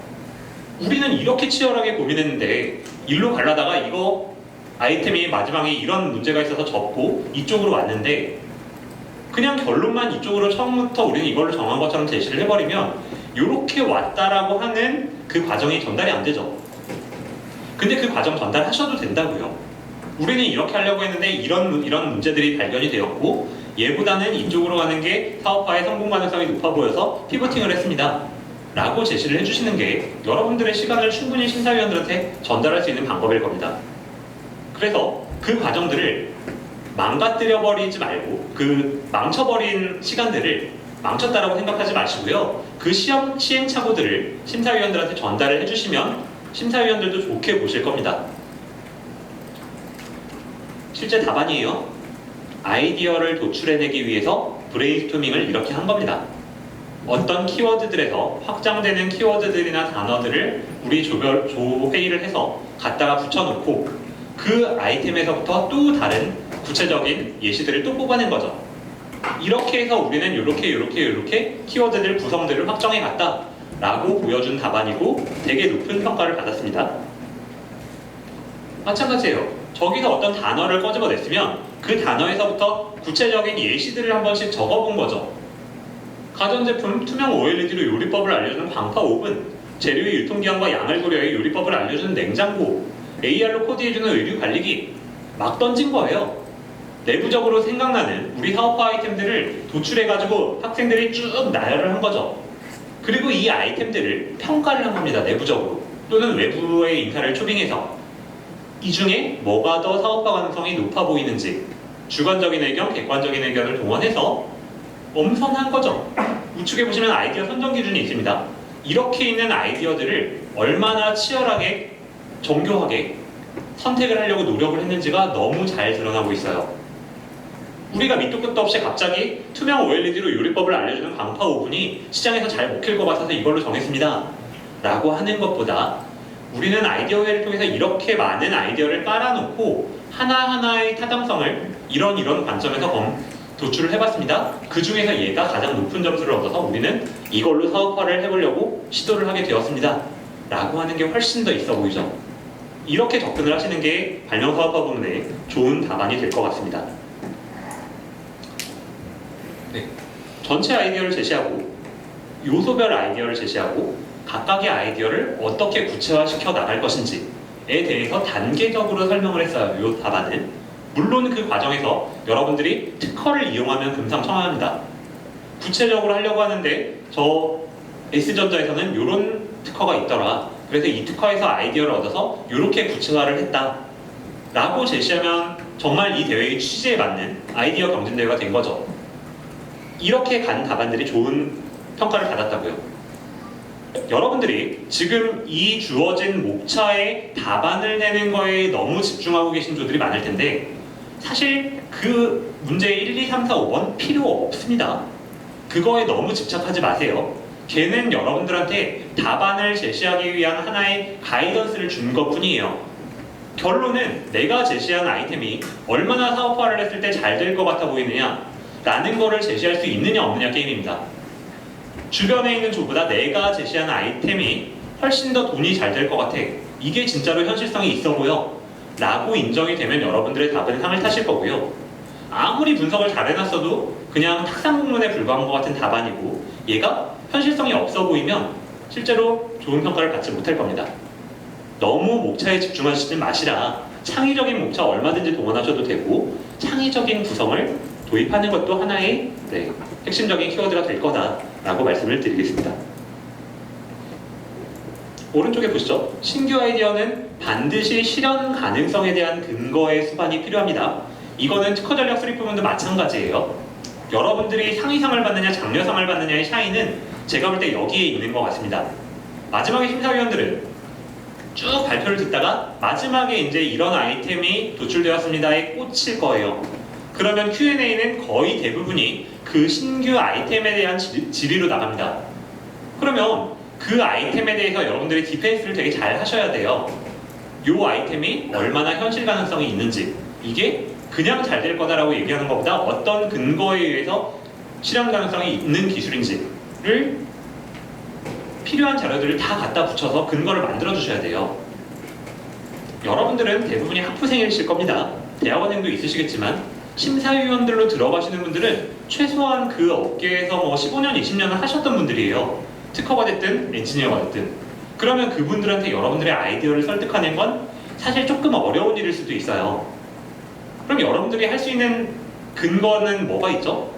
우리는 이렇게 치열하게 고민했는데 일로 가려다가 이거 아이템이 마지막에 이런 문제가 있어서 접고 이쪽으로 왔는데 그냥 결론만 이쪽으로 처음부터 우리는 이걸로 정한 것처럼 제시를 해버리면 이렇게 왔다라고 하는 그 과정이 전달이 안 되죠. 근데 그 과정 전달하셔도 된다고요. 우리는 이렇게 하려고 했는데 이런 문제들이 발견이 되었고 얘보다는 이쪽으로 가는 게 사업화의 성공 가능성이 높아 보여서 피보팅을 했습니다. 라고 제시를 해주시는 게 여러분들의 시간을 충분히 심사위원들한테 전달할 수 있는 방법일 겁니다. 그래서 그 과정들을 망가뜨려 버리지 말고 그 망쳐버린 시간들을 망쳤다라고 생각하지 마시고요. 그 시행착오들을 심사위원들한테 전달을 해주시면 심사위원들도 좋게 보실 겁니다. 실제 답안이에요. 아이디어를 도출해내기 위해서 브레인스토밍을 이렇게 한 겁니다. 어떤 키워드들에서 확장되는 키워드들이나 단어들을 우리 조회의를 해서 갖다가 붙여놓고 그 아이템에서부터 또 다른 구체적인 예시들을 또 뽑아낸 거죠. 이렇게 해서 우리는 이렇게 키워드들 구성들을 확정해 갔다 라고 보여준 답안이고 되게 높은 평가를 받았습니다. 마찬가지예요. 저기서 어떤 단어를 꺼집어냈으면 그 단어에서부터 구체적인 예시들을 한 번씩 적어본 거죠. 가전제품 투명 OLED로 요리법을 알려주는 광파 오븐, 재료의 유통기한과 양을 고려해 요리법을 알려주는 냉장고, AR로 코드해주는 의류 관리기, 막 던진 거예요. 내부적으로 생각나는 우리 사업화 아이템들을 도출해가지고 학생들이 쭉 나열을 한 거죠. 그리고 이 아이템들을 평가를 한 겁니다. 내부적으로 또는 외부의 인사를 초빙해서 이 중에 뭐가 더 사업화 가능성이 높아 보이는지 주관적인 의견, 객관적인 의견을 동원해서 엄선한 거죠. 우측에 보시면 아이디어 선정 기준이 있습니다. 이렇게 있는 아이디어들을 얼마나 치열하게 정교하게 선택을 하려고 노력을 했는지가 너무 잘 드러나고 있어요. 우리가 밑도 끝도 없이 갑자기 투명 OLED로 요리법을 알려주는 광파 오븐이 시장에서 잘 먹힐 것 같아서 이걸로 정했습니다 라고 하는 것보다 우리는 아이디어 회의를 통해서 이렇게 많은 아이디어를 깔아놓고 하나하나의 타당성을 이런 관점에서 도출을 해봤습니다. 그 중에서 얘가 가장 높은 점수를 얻어서 우리는 이걸로 사업화를 해보려고 시도를 하게 되었습니다 라고 하는 게 훨씬 더 있어 보이죠. 이렇게 접근을 하시는 게 발명 사업화 부문의 좋은 답안이 될 것 같습니다. 네. 전체 아이디어를 제시하고 요소별 아이디어를 제시하고 각각의 아이디어를 어떻게 구체화시켜 나갈 것인지에 대해서 단계적으로 설명을 했어요. 이 답안은. 물론 그 과정에서 여러분들이 특허를 이용하면 금상첨화합니다. 구체적으로 하려고 하는데 저 S전자에서는 이런 특허가 있더라. 그래서 이 특허에서 아이디어를 얻어서 이렇게 구체화를 했다 라고 제시하면 정말 이 대회의 취지에 맞는 아이디어 경진대회가 된 거죠. 이렇게 간 답안들이 좋은 평가를 받았다고요. 여러분들이 지금 이 주어진 목차에 답안을 내는 거에 너무 집중하고 계신 분들이 많을 텐데 사실 그 문제 1, 2, 3, 4, 5번 필요 없습니다. 그거에 너무 집착하지 마세요. 걔는 여러분들한테 답안을 제시하기 위한 하나의 가이던스를 준 것뿐이에요. 결론은 내가 제시한 아이템이 얼마나 사업화를 했을 때 잘 될 것 같아 보이느냐 라는 거를 제시할 수 있느냐 없느냐 게임입니다. 주변에 있는 조보다 내가 제시한 아이템이 훨씬 더 돈이 잘 될 것 같아. 이게 진짜로 현실성이 있어 보여 라고 인정이 되면 여러분들의 답은 상을 타실 거고요. 아무리 분석을 잘 해놨어도 그냥 탁상공론에 불과한 것 같은 답안이고 얘가 현실성이 없어 보이면 실제로 좋은 평가를 받지 못할 겁니다. 너무 목차에 집중하시지 마시라. 창의적인 목차 얼마든지 동원하셔도 되고 창의적인 구성을 도입하는 것도 하나의 핵심적인 키워드가 될 거다라고 말씀을 드리겠습니다. 오른쪽에 보시죠. 신규 아이디어는 반드시 실현 가능성에 대한 근거의 수반이 필요합니다. 이거는 특허 전략 수립 부분도 마찬가지예요. 여러분들이 상위상을 받느냐 장려상을 받느냐의 차이는 제가 볼 때 여기에 있는 것 같습니다. 마지막에 심사위원들은 쭉 발표를 듣다가 마지막에 이제 이런 아이템이 도출되었습니다에 꽂힐 거예요. 그러면 Q&A는 거의 대부분이 그 신규 아이템에 대한 질의로 나갑니다. 그러면 그 아이템에 대해서 여러분들이 디펜스를 되게 잘 하셔야 돼요. 이 아이템이 얼마나 현실 가능성이 있는지, 이게 그냥 잘 될 거다라고 얘기하는 것보다 어떤 근거에 의해서 실현 가능성이 있는 기술인지를 필요한 자료들을 다 갖다 붙여서 근거를 만들어 주셔야 돼요. 여러분들은 대부분이 학부생이실 겁니다. 대학원생도 있으시겠지만 심사위원들로 들어가시는 분들은 최소한 그 업계에서 15년, 20년을 하셨던 분들이에요. 특허가 됐든 엔지니어가 됐든. 그러면 그분들한테 여러분들의 아이디어를 설득하는 건 사실 조금 어려운 일일 수도 있어요. 그럼 여러분들이 할 수 있는 근거는 뭐가 있죠?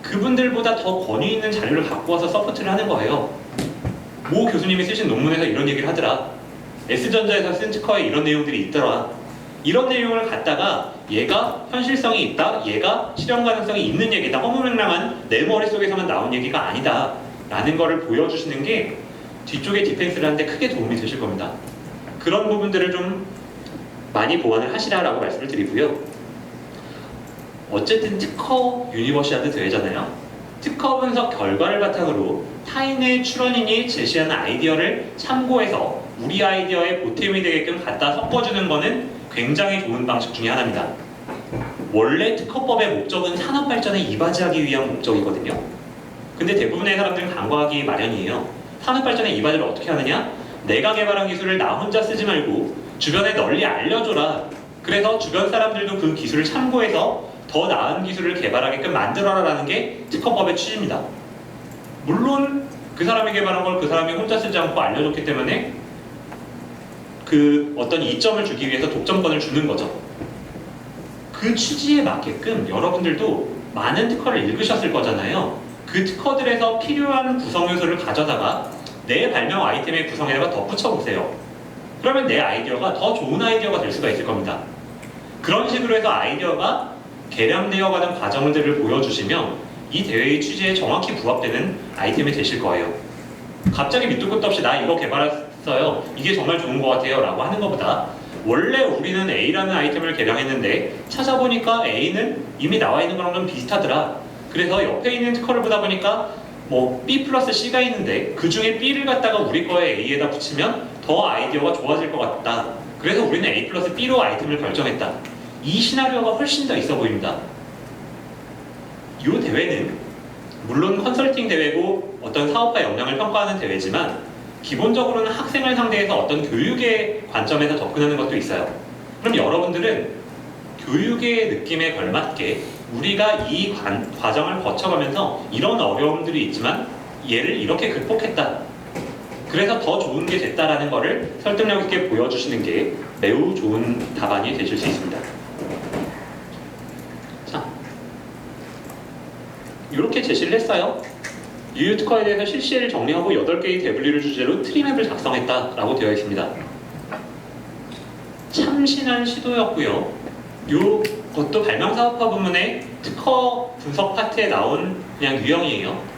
그분들보다 더 권위 있는 자료를 갖고 와서 서포트를 하는 거예요. 모 교수님이 쓰신 논문에서 이런 얘기를 하더라. S전자에서 쓴 특허에 이런 내용들이 있더라. 이런 내용을 갖다가 얘가 현실성이 있다, 얘가 실현 가능성이 있는 얘기다, 허무맹랑한 내 머릿속에서만 나온 얘기가 아니다 라는 거를 보여주시는 게 뒤쪽에 디펜스를 하는데 크게 도움이 되실 겁니다. 그런 부분들을 좀 많이 보완을 하시라라고 말씀을 드리고요. 어쨌든 특허 유니버시아드 대회잖아요. 특허 분석 결과를 바탕으로 타인의 출원인이 제시하는 아이디어를 참고해서 우리 아이디어에 보탬이 되게끔 갖다 섞어주는 거는 굉장히 좋은 방식 중에 하나입니다. 원래 특허법의 목적은 산업 발전에 이바지하기 위한 목적이거든요. 근데 대부분의 사람들은 간과하기 마련이에요. 산업 발전에 이바지를 어떻게 하느냐? 내가 개발한 기술을 나 혼자 쓰지 말고 주변에 널리 알려줘라. 그래서 주변 사람들도 그 기술을 참고해서 더 나은 기술을 개발하게끔 만들어라라는 게 특허법의 취지입니다. 물론 그 사람이 개발한 걸 그 사람이 혼자 쓰지 않고 알려줬기 때문에 그 어떤 이점을 주기 위해서 독점권을 주는 거죠. 그 취지에 맞게끔 여러분들도 많은 특허를 읽으셨을 거잖아요. 그 특허들에서 필요한 구성 요소를 가져다가 내 발명 아이템의 구성에다가 덧붙여 보세요. 그러면 내 아이디어가 더 좋은 아이디어가 될 수가 있을 겁니다. 그런 식으로 해서 아이디어가 개량되어가는 과정들을 보여주시면 이 대회의 취지에 정확히 부합되는 아이템이 되실 거예요. 갑자기 밑도 끝도 없이 나 이거 개발했어요, 이게 정말 좋은 것 같아요 라고 하는 것보다 원래 우리는 A라는 아이템을 개량했는데 찾아보니까 A는 이미 나와 있는 거랑 좀 비슷하더라. 그래서 옆에 있는 특허를 보다 보니까 뭐 B 플러스 C가 있는데 그 중에 B를 갖다가 우리 거에 A에다 붙이면 더 아이디어가 좋아질 것 같다. 그래서 우리는 A 플러스 B로 아이템을 결정했다. 이 시나리오가 훨씬 더 있어 보입니다. 이 대회는 물론 컨설팅 대회고 어떤 사업화 역량을 평가하는 대회지만 기본적으로는 학생을 상대해서 어떤 교육의 관점에서 접근하는 것도 있어요. 그럼 여러분들은 교육의 느낌에 걸맞게 우리가 이 과정을 거쳐가면서 이런 어려움들이 있지만 얘를 이렇게 극복했다. 그래서 더 좋은 게 됐다라는 거를 설득력 있게 보여주시는 게 매우 좋은 답안이 되실 수 있습니다. 자, 이렇게 제시를 했어요. 유효 특허에 대해서 실시를 정리하고 8개의 대분리를 주제로 트리맵을 작성했다라고 되어 있습니다. 참신한 시도였고요. 이것도 발명사업화 부문의 특허 분석 파트에 나온 그냥 유형이에요.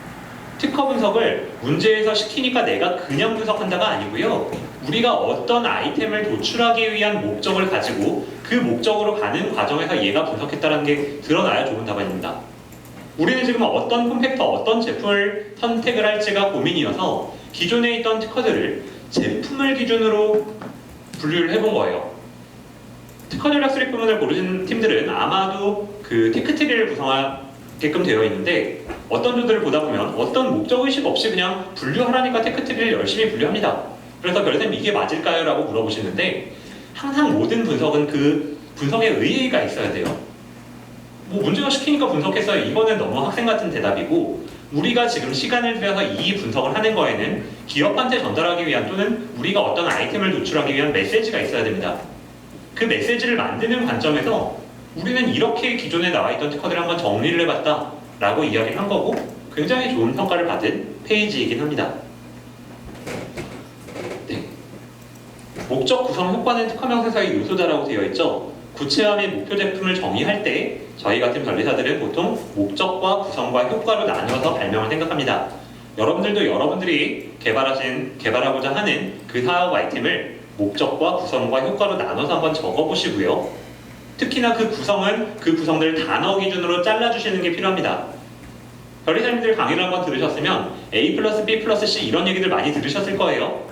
특허 분석을 문제에서 시키니까 내가 그냥 분석한다가 아니고요. 우리가 어떤 아이템을 도출하기 위한 목적을 가지고 그 목적으로 가는 과정에서 얘가 분석했다는 게 드러나야 좋은 답안입니다. 우리는 지금 어떤 폼팩터, 어떤 제품을 선택을 할지가 고민이어서 기존에 있던 특허들을 제품을 기준으로 분류를 해본 거예요. 특허 전략 수립 부문을 고르신 팀들은 아마도 그 테크트리를 구성하게끔 되어 있는데 어떤 조들을 보다 보면 어떤 목적의식 없이 그냥 분류하라니까 테크트리를 열심히 분류합니다. 그래서 별쌤 이게 맞을까요? 라고 물어보시는데 항상 모든 분석은 그 분석에 의의가 있어야 돼요. 뭐 문제가 시키니까 분석했어요. 이거는 너무 학생 같은 대답이고 우리가 지금 시간을 들여서 이 분석을 하는 거에는 기업한테 전달하기 위한 또는 우리가 어떤 아이템을 노출하기 위한 메시지가 있어야 됩니다. 그 메시지를 만드는 관점에서 우리는 이렇게 기존에 나와 있던 특허들을 한번 정리를 해봤다 라고 이야기를 한 거고 굉장히 좋은 평가를 받은 페이지이긴 합니다. 네. 목적 구성 효과는 특허 명세서의 요소다라고 되어 있죠. 구체화 및 목표 제품을 정의할 때 저희 같은 변리사들은 보통 목적과 구성과 효과로 나누어서 발명을 생각합니다. 여러분들도 여러분들이 개발하고자 하는 그 사업 아이템을 목적과 구성과 효과로 나눠서 한번 적어보시고요. 특히나 그 구성은 그 구성들 단어 기준으로 잘라주시는 게 필요합니다. 변리사님들 강의를 한번 들으셨으면 A 플러스 B 플러스 C 이런 얘기들 많이 들으셨을 거예요.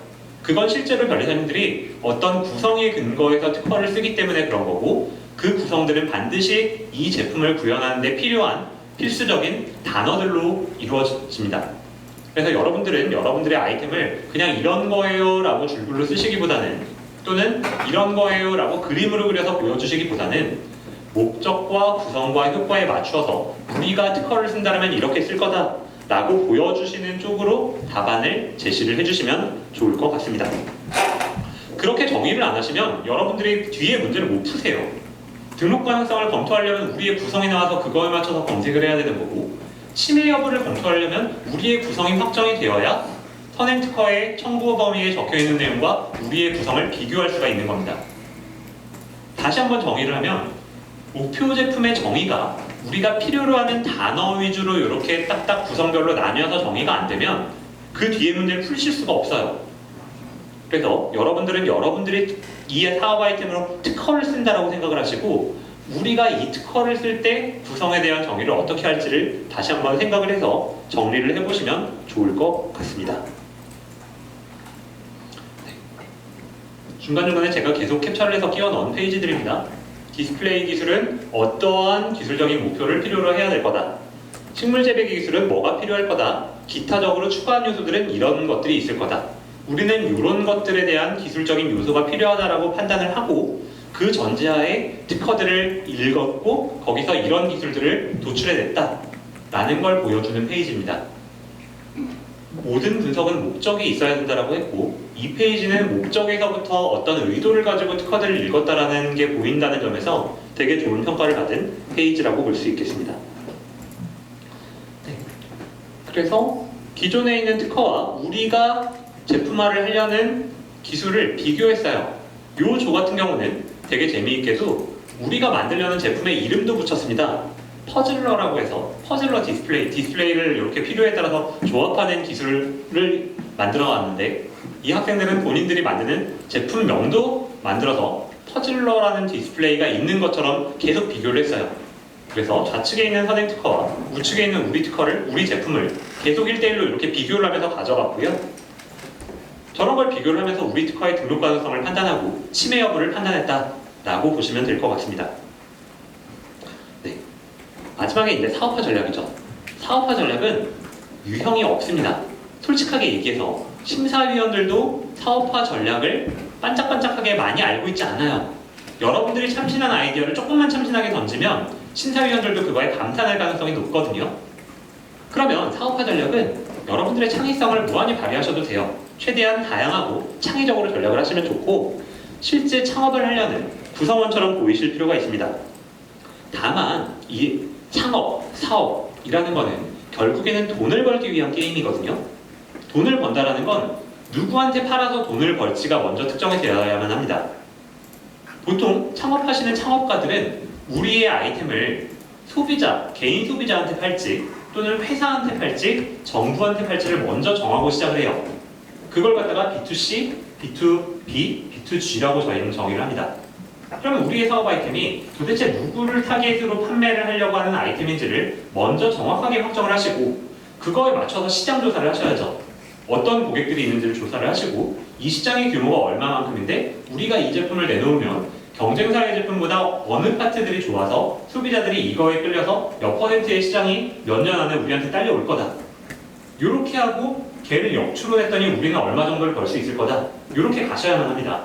그건 실제로 변리사님들이 어떤 구성에 근거해서 특허를 쓰기 때문에 그런 거고 그 구성들은 반드시 이 제품을 구현하는 데 필요한 필수적인 단어들로 이루어집니다. 그래서 여러분들은 여러분들의 아이템을 그냥 이런 거예요 라고 줄글로 쓰시기보다는 또는 이런 거예요 라고 그림으로 그려서 보여주시기보다는 목적과 구성과 효과에 맞추어서 우리가 특허를 쓴다면 이렇게 쓸 거다 라고 보여주시는 쪽으로 답안을 제시를 해주시면 좋을 것 같습니다. 그렇게 정의를 안 하시면 여러분들이 뒤에 문제를 못 푸세요. 등록 가능성을 검토하려면 우리의 구성이 나와서 그거에 맞춰서 검색을 해야 되는 거고 침해 여부를 검토하려면 우리의 구성이 확정이 되어야 선행 특허의 청구 범위에 적혀있는 내용과 우리의 구성을 비교할 수가 있는 겁니다. 다시 한번 정의를 하면 목표 제품의 정의가 우리가 필요로 하는 단어 위주로 이렇게 딱딱 구성별로 나뉘어서 정의가 안 되면 그 뒤에 문제를 풀실 수가 없어요. 그래서 여러분들은 여러분들이 이 사업 아이템으로 특허를 쓴다라고 생각을 하시고 우리가 이 특허를 쓸 때 구성에 대한 정의를 어떻게 할지를 다시 한번 생각을 해서 정리를 해보시면 좋을 것 같습니다. 네. 중간중간에 제가 계속 캡처를 해서 끼워 넣은 페이지들입니다. 디스플레이 기술은 어떠한 기술적인 목표를 필요로 해야 될 거다. 식물 재배기 기술은 뭐가 필요할 거다. 기타적으로 추가한 요소들은 이런 것들이 있을 거다. 우리는 이런 것들에 대한 기술적인 요소가 필요하다라고 판단을 하고 그 전제하에 특허들을 읽었고 거기서 이런 기술들을 도출해냈다 라는 걸 보여주는 페이지입니다. 모든 분석은 목적이 있어야 된다라고 했고 이 페이지는 목적에서부터 어떤 의도를 가지고 특허들을 읽었다라는 게 보인다는 점에서 되게 좋은 평가를 받은 페이지라고 볼 수 있겠습니다. 네. 그래서 기존에 있는 특허와 우리가 제품화를 하려는 기술을 비교했어요. 이 조 같은 경우는 되게 재미있게도 우리가 만들려는 제품의 이름도 붙였습니다. 퍼즐러라고 해서 퍼즐러 디스플레이를 이렇게 필요에 따라서 조합하는 기술을 만들어 왔는데 이 학생들은 본인들이 만드는 제품명도 만들어서 퍼즐러라는 디스플레이가 있는 것처럼 계속 비교를 했어요. 그래서 좌측에 있는 선행 특허와 우측에 있는 우리 제품을 계속 1대1로 이렇게 비교를 하면서 가져갔고요. 저런 걸 비교를 하면서 우리 특허의 등록 가능성을 판단하고 침해 여부를 판단했다라고 보시면 될 것 같습니다. 네. 마지막에 이제 사업화 전략이죠. 사업화 전략은 유형이 없습니다. 솔직하게 얘기해서 심사위원들도 사업화 전략을 반짝반짝하게 많이 알고 있지 않아요. 여러분들이 참신한 아이디어를 조금만 참신하게 던지면 심사위원들도 그거에 감탄할 가능성이 높거든요. 그러면 사업화 전략은 여러분들의 창의성을 무한히 발휘하셔도 돼요. 최대한 다양하고 창의적으로 전략을 하시면 좋고, 실제 창업을 하려는 구성원처럼 보이실 필요가 있습니다. 다만 이 창업, 사업이라는 거는 결국에는 돈을 벌기 위한 게임이거든요. 돈을 번다라는 건 누구한테 팔아서 돈을 벌지가 먼저 특정이 되어야만 합니다. 보통 창업하시는 창업가들은 우리의 아이템을 소비자, 개인 소비자한테 팔지 또는 회사한테 팔지 정부한테 팔지를 먼저 정하고 시작을 해요. 그걸 갖다가 B2C, B2B, B2G라고 저희는 정의를 합니다. 그러면 우리의 사업 아이템이 도대체 누구를 타겟으로 판매를 하려고 하는 아이템인지를 먼저 정확하게 확정을 하시고, 그거에 맞춰서 시장 조사를 하셔야죠. 어떤 고객들이 있는지를 조사를 하시고, 이 시장의 규모가 얼마만큼인데 우리가 이 제품을 내놓으면 경쟁사의 제품보다 어느 파트들이 좋아서 소비자들이 이거에 끌려서 몇 퍼센트의 시장이 몇 년 안에 우리한테 딸려올 거다. 이렇게 하고 걔를 역추로 했더니 우리는 얼마 정도를 벌 수 있을 거다. 이렇게 가셔야만 합니다.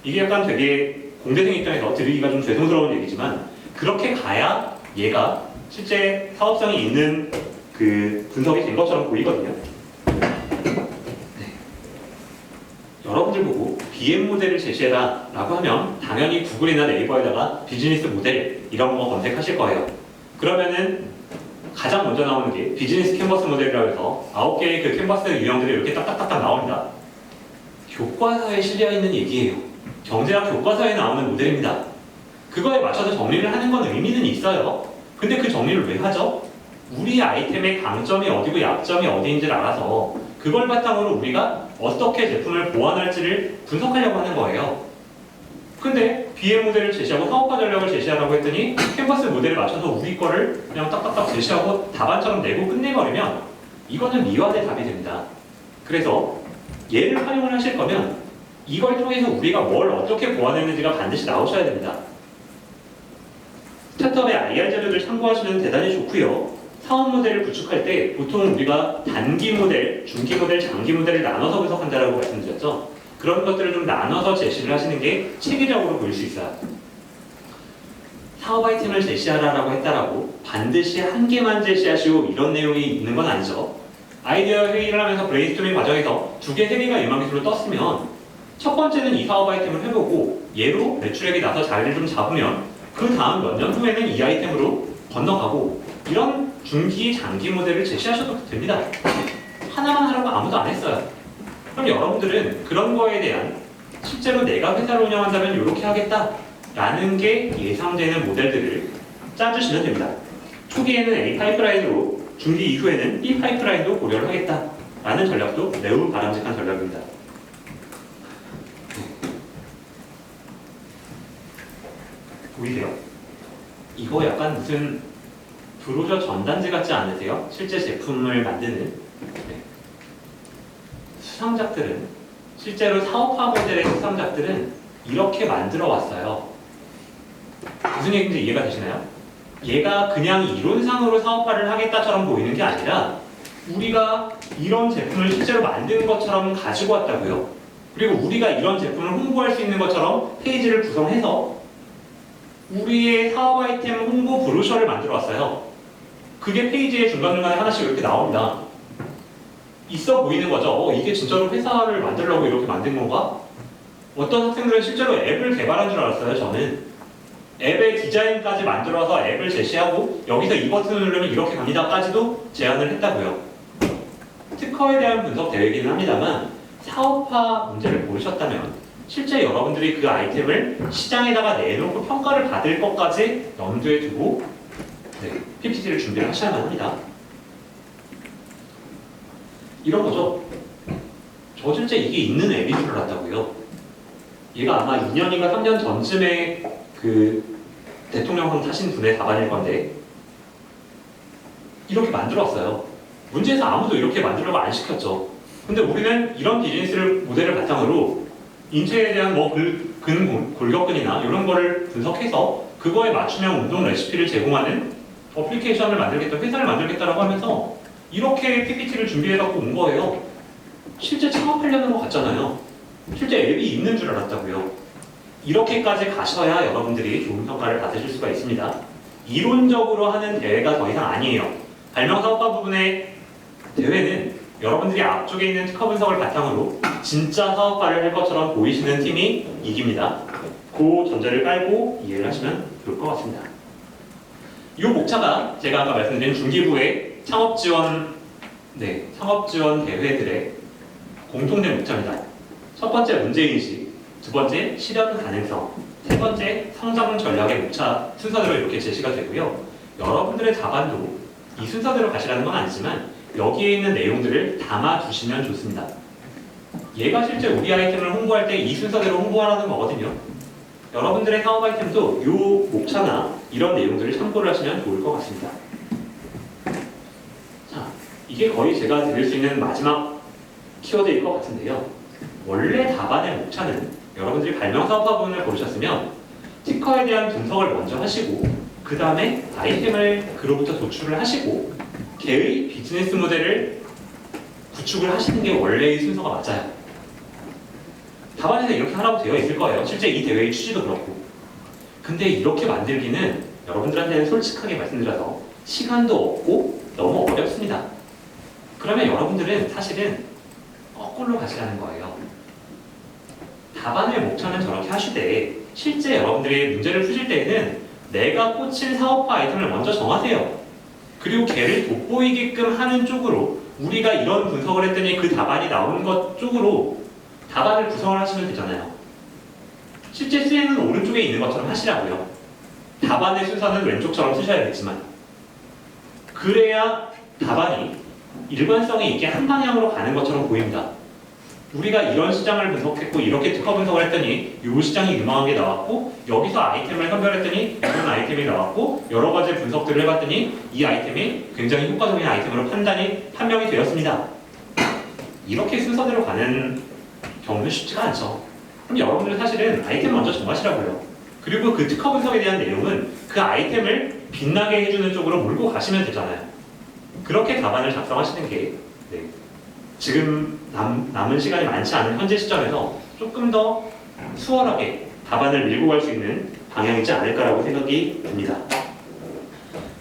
이게 약간 되게 공대생 입장에서 들으기가 좀 죄송스러운 얘기지만, 그렇게 가야 얘가 실제 사업성이 있는 그 분석이 된 것처럼 보이거든요. 네. 여러분들 보고 BM 모델을 제시해라 라고 하면 당연히 구글이나 네이버에다가 비즈니스 모델 이런 거 검색하실 거예요. 그러면은 가장 먼저 나오는 게 비즈니스 캔버스 모델이라고 해서 9개의 그 캔버스 유형들이 이렇게 딱딱딱딱 나옵니다. 교과서에 실려있는 얘기예요. 경제학 교과서에 나오는 모델입니다. 그거에 맞춰서 정리를 하는 건 의미는 있어요. 근데 그 정리를 왜 하죠? 우리 아이템의 강점이 어디고 약점이 어디인지를 알아서 그걸 바탕으로 우리가 어떻게 제품을 보완할지를 분석하려고 하는 거예요. 근데 BM 모델을 제시하고 사업화 전략을 제시하라고 했더니 캔버스 모델에 맞춰서 우리 거를 그냥 딱딱딱 제시하고 답안처럼 내고 끝내버리면 이거는 미완의 답이 됩니다. 그래서 얘를 활용을 하실 거면 이걸 통해서 우리가 뭘 어떻게 보완했는지가 반드시 나오셔야 됩니다. 스타트업의 IR 자료를 참고하시면 대단히 좋고요. 사업 모델을 구축할 때 보통 우리가 단기 모델, 중기 모델, 장기 모델을 나눠서 분석한다라고 말씀드렸죠. 그런 것들을 좀 나눠서 제시를 하시는 게 체계적으로 보일 수 있어요. 사업 아이템을 제시하라고 했다라고 반드시 한 개만 제시하시오 이런 내용이 있는 건 아니죠. 아이디어 회의를 하면서 브레인스토밍 과정에서 2개, 3개가 유망기술로 떴으면 첫 번째는 이 사업 아이템을 해보고 얘로 매출액이 나서 자리를 좀 잡으면 그 다음 몇 년 후에는 이 아이템으로 건너가고, 이런 중기, 장기 모델을 제시하셔도 됩니다. 하나만 하라고 아무도 안 했어요. 그럼 여러분들은 그런 거에 대한 실제로 내가 회사를 운영한다면 이렇게 하겠다라는 게 예상되는 모델들을 짜주시면 됩니다. 초기에는 A 파이프라인으로, 중기 이후에는 B 파이프라인도 고려를 하겠다라는 전략도 매우 바람직한 전략입니다. 보이세요? 이거 약간 무슨 브로셔 전단지 같지 않으세요? 실제 제품을 만드는. 네. 수상작들은, 실제로 사업화 모델의 수상작들은 이렇게 만들어 왔어요. 무슨 얘기인지 이해가 되시나요? 얘가 그냥 이론상으로 사업화를 하겠다처럼 보이는 게 아니라 우리가 이런 제품을 실제로 만드는 것처럼 가지고 왔다고요. 그리고 우리가 이런 제품을 홍보할 수 있는 것처럼 페이지를 구성해서 우리의 사업 아이템 홍보 브로셔를 만들어 왔어요. 그게 페이지의 중간중간에 하나씩 이렇게 나옵니다. 있어 보이는 거죠. 이게 진짜로 회사를 만들려고 이렇게 만든 건가? 어떤 학생들은 실제로 앱을 개발한 줄 알았어요. 저는 앱의 디자인까지 만들어서 앱을 제시하고 여기서 이 버튼을 누르면 이렇게 갑니다까지도 제안을 했다고요. 특허에 대한 분석 되어있기는 합니다만 사업화 문제를 모르셨다면 실제 여러분들이 그 아이템을 시장에다가 내놓고 평가를 받을 것까지 염두에 두고 PPT를 준비를 하셔야만 합니다. 이런 거죠. 저 실제 이게 있는 앱인 줄 알았다고요. 얘가 아마 2년인가 3년 전쯤에 그 대통령상 타신 분의 답안일 건데 이렇게 만들었어요. 문제에서 아무도 이렇게 만들려고 안 시켰죠. 근데 우리는 이런 비즈니스를 모델을 바탕으로 인체에 대한 뭐 골격근이나 이런 거를 분석해서 그거에 맞춤형 운동 레시피를 제공하는 어플리케이션을 만들겠다, 회사를 만들겠다라고 하면서 이렇게 PPT를 준비해갖고 온 거예요. 실제 창업하려는 거 같잖아요. 실제 앱이 있는 줄 알았다고요. 이렇게까지 가셔야 여러분들이 좋은 평가를 받으실 수가 있습니다. 이론적으로 하는 대회가 더 이상 아니에요. 발명사업화 부분의 대회는 여러분들이 앞쪽에 있는 특허 분석을 바탕으로 진짜 사업화를 할 것처럼 보이시는 팀이 이깁니다. 그 전제를 깔고 이해를 하시면 좋을 것 같습니다. 이 목차가 제가 아까 말씀드린 중기부의 창업지원 대회들의 공통된 목차입니다. 첫 번째 문제인식, 두 번째 실현 가능성, 세 번째 성장 전략의 목차 순서대로 이렇게 제시가 되고요. 여러분들의 답안도 이 순서대로 가시라는 건 아니지만 여기에 있는 내용들을 담아두시면 좋습니다. 얘가 실제 우리 아이템을 홍보할 때 이 순서대로 홍보하라는 거거든요. 여러분들의 사업 아이템도 이 목차나 이런 내용들을 참고를 하시면 좋을 것 같습니다. 자, 이게 거의 제가 드릴 수 있는 마지막 키워드일 것 같은데요. 원래 답안의 목차는 여러분들이 발명사업화 부분을 보셨으면 특허에 대한 분석을 먼저 하시고 그 다음에 아이템을 그로부터 도출을 하시고 개의 비즈니스 모델을 구축을 하시는 게 원래의 순서가 맞아요. 답안에서 이렇게 하라고 되어 있을 거예요. 실제 이 대회의 취지도 그렇고. 근데 이렇게 만들기는 여러분들한테는 솔직하게 말씀드려서 시간도 없고 너무 어렵습니다. 그러면 여러분들은 사실은 거꾸로 가시라는 거예요. 답안의 목차는 저렇게 하시되 실제 여러분들이 문제를 푸실 때에는 내가 꽂힐 사업화 아이템을 먼저 정하세요. 그리고 걔를 돋보이게끔 하는 쪽으로 우리가 이런 분석을 했더니 그 답안이 나오는 것 쪽으로 답안을 구성을 하시면 되잖아요. 실제 수행은 오른쪽에 있는 것처럼 하시라고요. 답안의 순서는 왼쪽처럼 쓰셔야겠지만 그래야 답안이 일관성이 있게 한 방향으로 가는 것처럼 보입니다. 우리가 이런 시장을 분석했고 이렇게 특허 분석을 했더니 이 시장이 유망한 게 나왔고 여기서 아이템을 선별했더니 이런 아이템이 나왔고 여러 가지 분석들을 해봤더니 이 아이템이 굉장히 효과적인 아이템으로 판명이 되었습니다. 이렇게 순서대로 가는 경우는 쉽지가 않죠. 그럼 여러분들은 사실은 아이템을 먼저 정하시라고요. 그리고 그 특허 분석에 대한 내용은 그 아이템을 빛나게 해주는 쪽으로 몰고 가시면 되잖아요. 그렇게 답안을 작성하시는 게 지금 남은 시간이 많지 않은 현재 시점에서 조금 더 수월하게 답안을 밀고 갈 수 있는 방향이지 않을까라고 생각이 듭니다.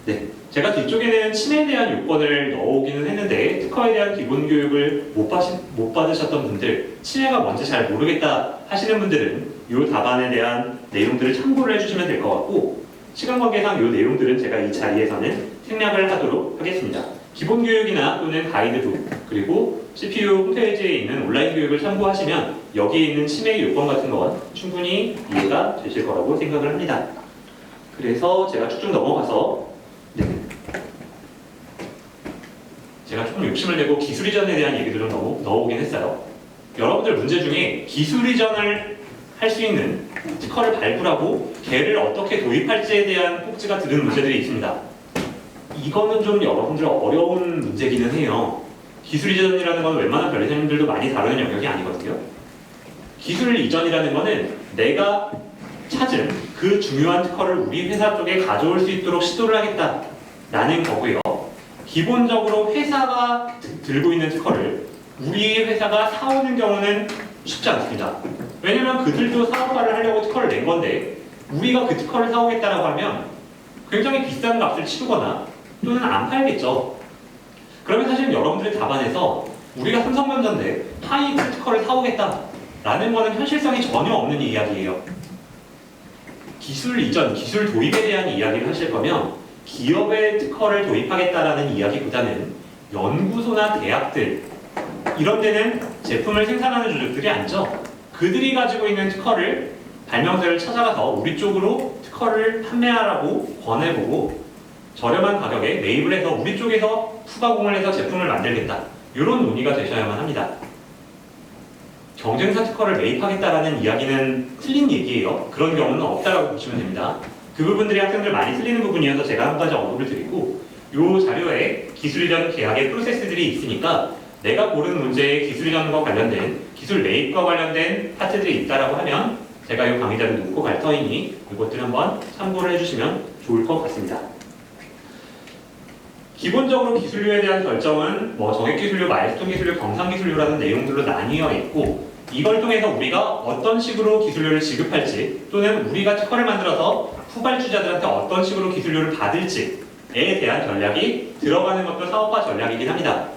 네, 제가 뒤쪽에는 치매에 대한 요건을 넣어오기는 했는데 특허에 대한 기본 교육을 못 받으셨던 분들, 치매가 뭔지 잘 모르겠다 하시는 분들은 이 답안에 대한 내용들을 참고를 해주시면 될 것 같고 시간 관계상 이 내용들은 제가 이 자리에서는 생략을 하도록 하겠습니다. 기본 교육이나 또는 가이드북 그리고 CPU 홈페이지에 있는 온라인 교육을 참고하시면 여기에 있는 치매 요건 같은 건 충분히 이해가 되실 거라고 생각을 합니다. 그래서 제가 쭉쭉 넘어가서 제가 조금 욕심을 내고 기술 이전에 대한 얘기들을 넣어오긴 했어요. 여러분들 문제 중에 기술 이전을 할 수 있는 특허를 발굴하고 걔를 어떻게 도입할지에 대한 꼭지가 들은 문제들이 있습니다. 이거는 좀 여러분들 어려운 문제기는 해요. 기술 이전이라는 건 웬만한 변호사님들도 많이 다루는 영역이 아니거든요. 기술 이전이라는 거는 내가 찾은 그 중요한 특허를 우리 회사 쪽에 가져올 수 있도록 시도를 하겠다라는 거고요. 기본적으로 회사가 들고 있는 특허를 우리 회사가 사오는 경우는 쉽지 않습니다. 왜냐면 그들도 사업화를 하려고 특허를 낸 건데 우리가 그 특허를 사오겠다라고 하면 굉장히 비싼 값을 치르거나 또는 안 팔겠죠. 그러면 사실 여러분들의 답안에서 우리가 삼성전자인데 하이브 특허를 사오겠다라는 거는 현실성이 전혀 없는 이야기예요. 기술 이전, 기술 도입에 대한 이야기를 하실 거면 기업의 특허를 도입하겠다라는 이야기보다는 연구소나 대학들 이런 데는 제품을 생산하는 조직들이 아니죠. 그들이 가지고 있는 특허를 발명자를 찾아가서 우리 쪽으로 특허를 판매하라고 권해보고 저렴한 가격에 매입을 해서 우리 쪽에서 후가공을 해서 제품을 만들겠다. 이런 논의가 되셔야만 합니다. 경쟁사 특허를 매입하겠다라는 이야기는 틀린 얘기예요. 그런 경우는 없다라고 보시면 됩니다. 그 부분들이 학생들 많이 틀리는 부분이어서 제가 한 가지 언급을 드리고, 이 자료에 기술 이전 계약의 프로세스들이 있으니까 내가 고른 문제에 기술 이전과 관련된, 기술 매입과 관련된 파트들이 있다라고 하면 제가 이 강의자를 놓고 갈 터이니 이것들 한번 참고를 해주시면 좋을 것 같습니다. 기본적으로 기술료에 대한 결정은 정액기술료, 마일스톤 기술료, 경상기술료라는 내용들로 나뉘어 있고, 이걸 통해서 우리가 어떤 식으로 기술료를 지급할지, 또는 우리가 특허를 만들어서 후발주자들한테 어떤 식으로 기술료를 받을지에 대한 전략이 들어가는 것도 사업화 전략이긴 합니다.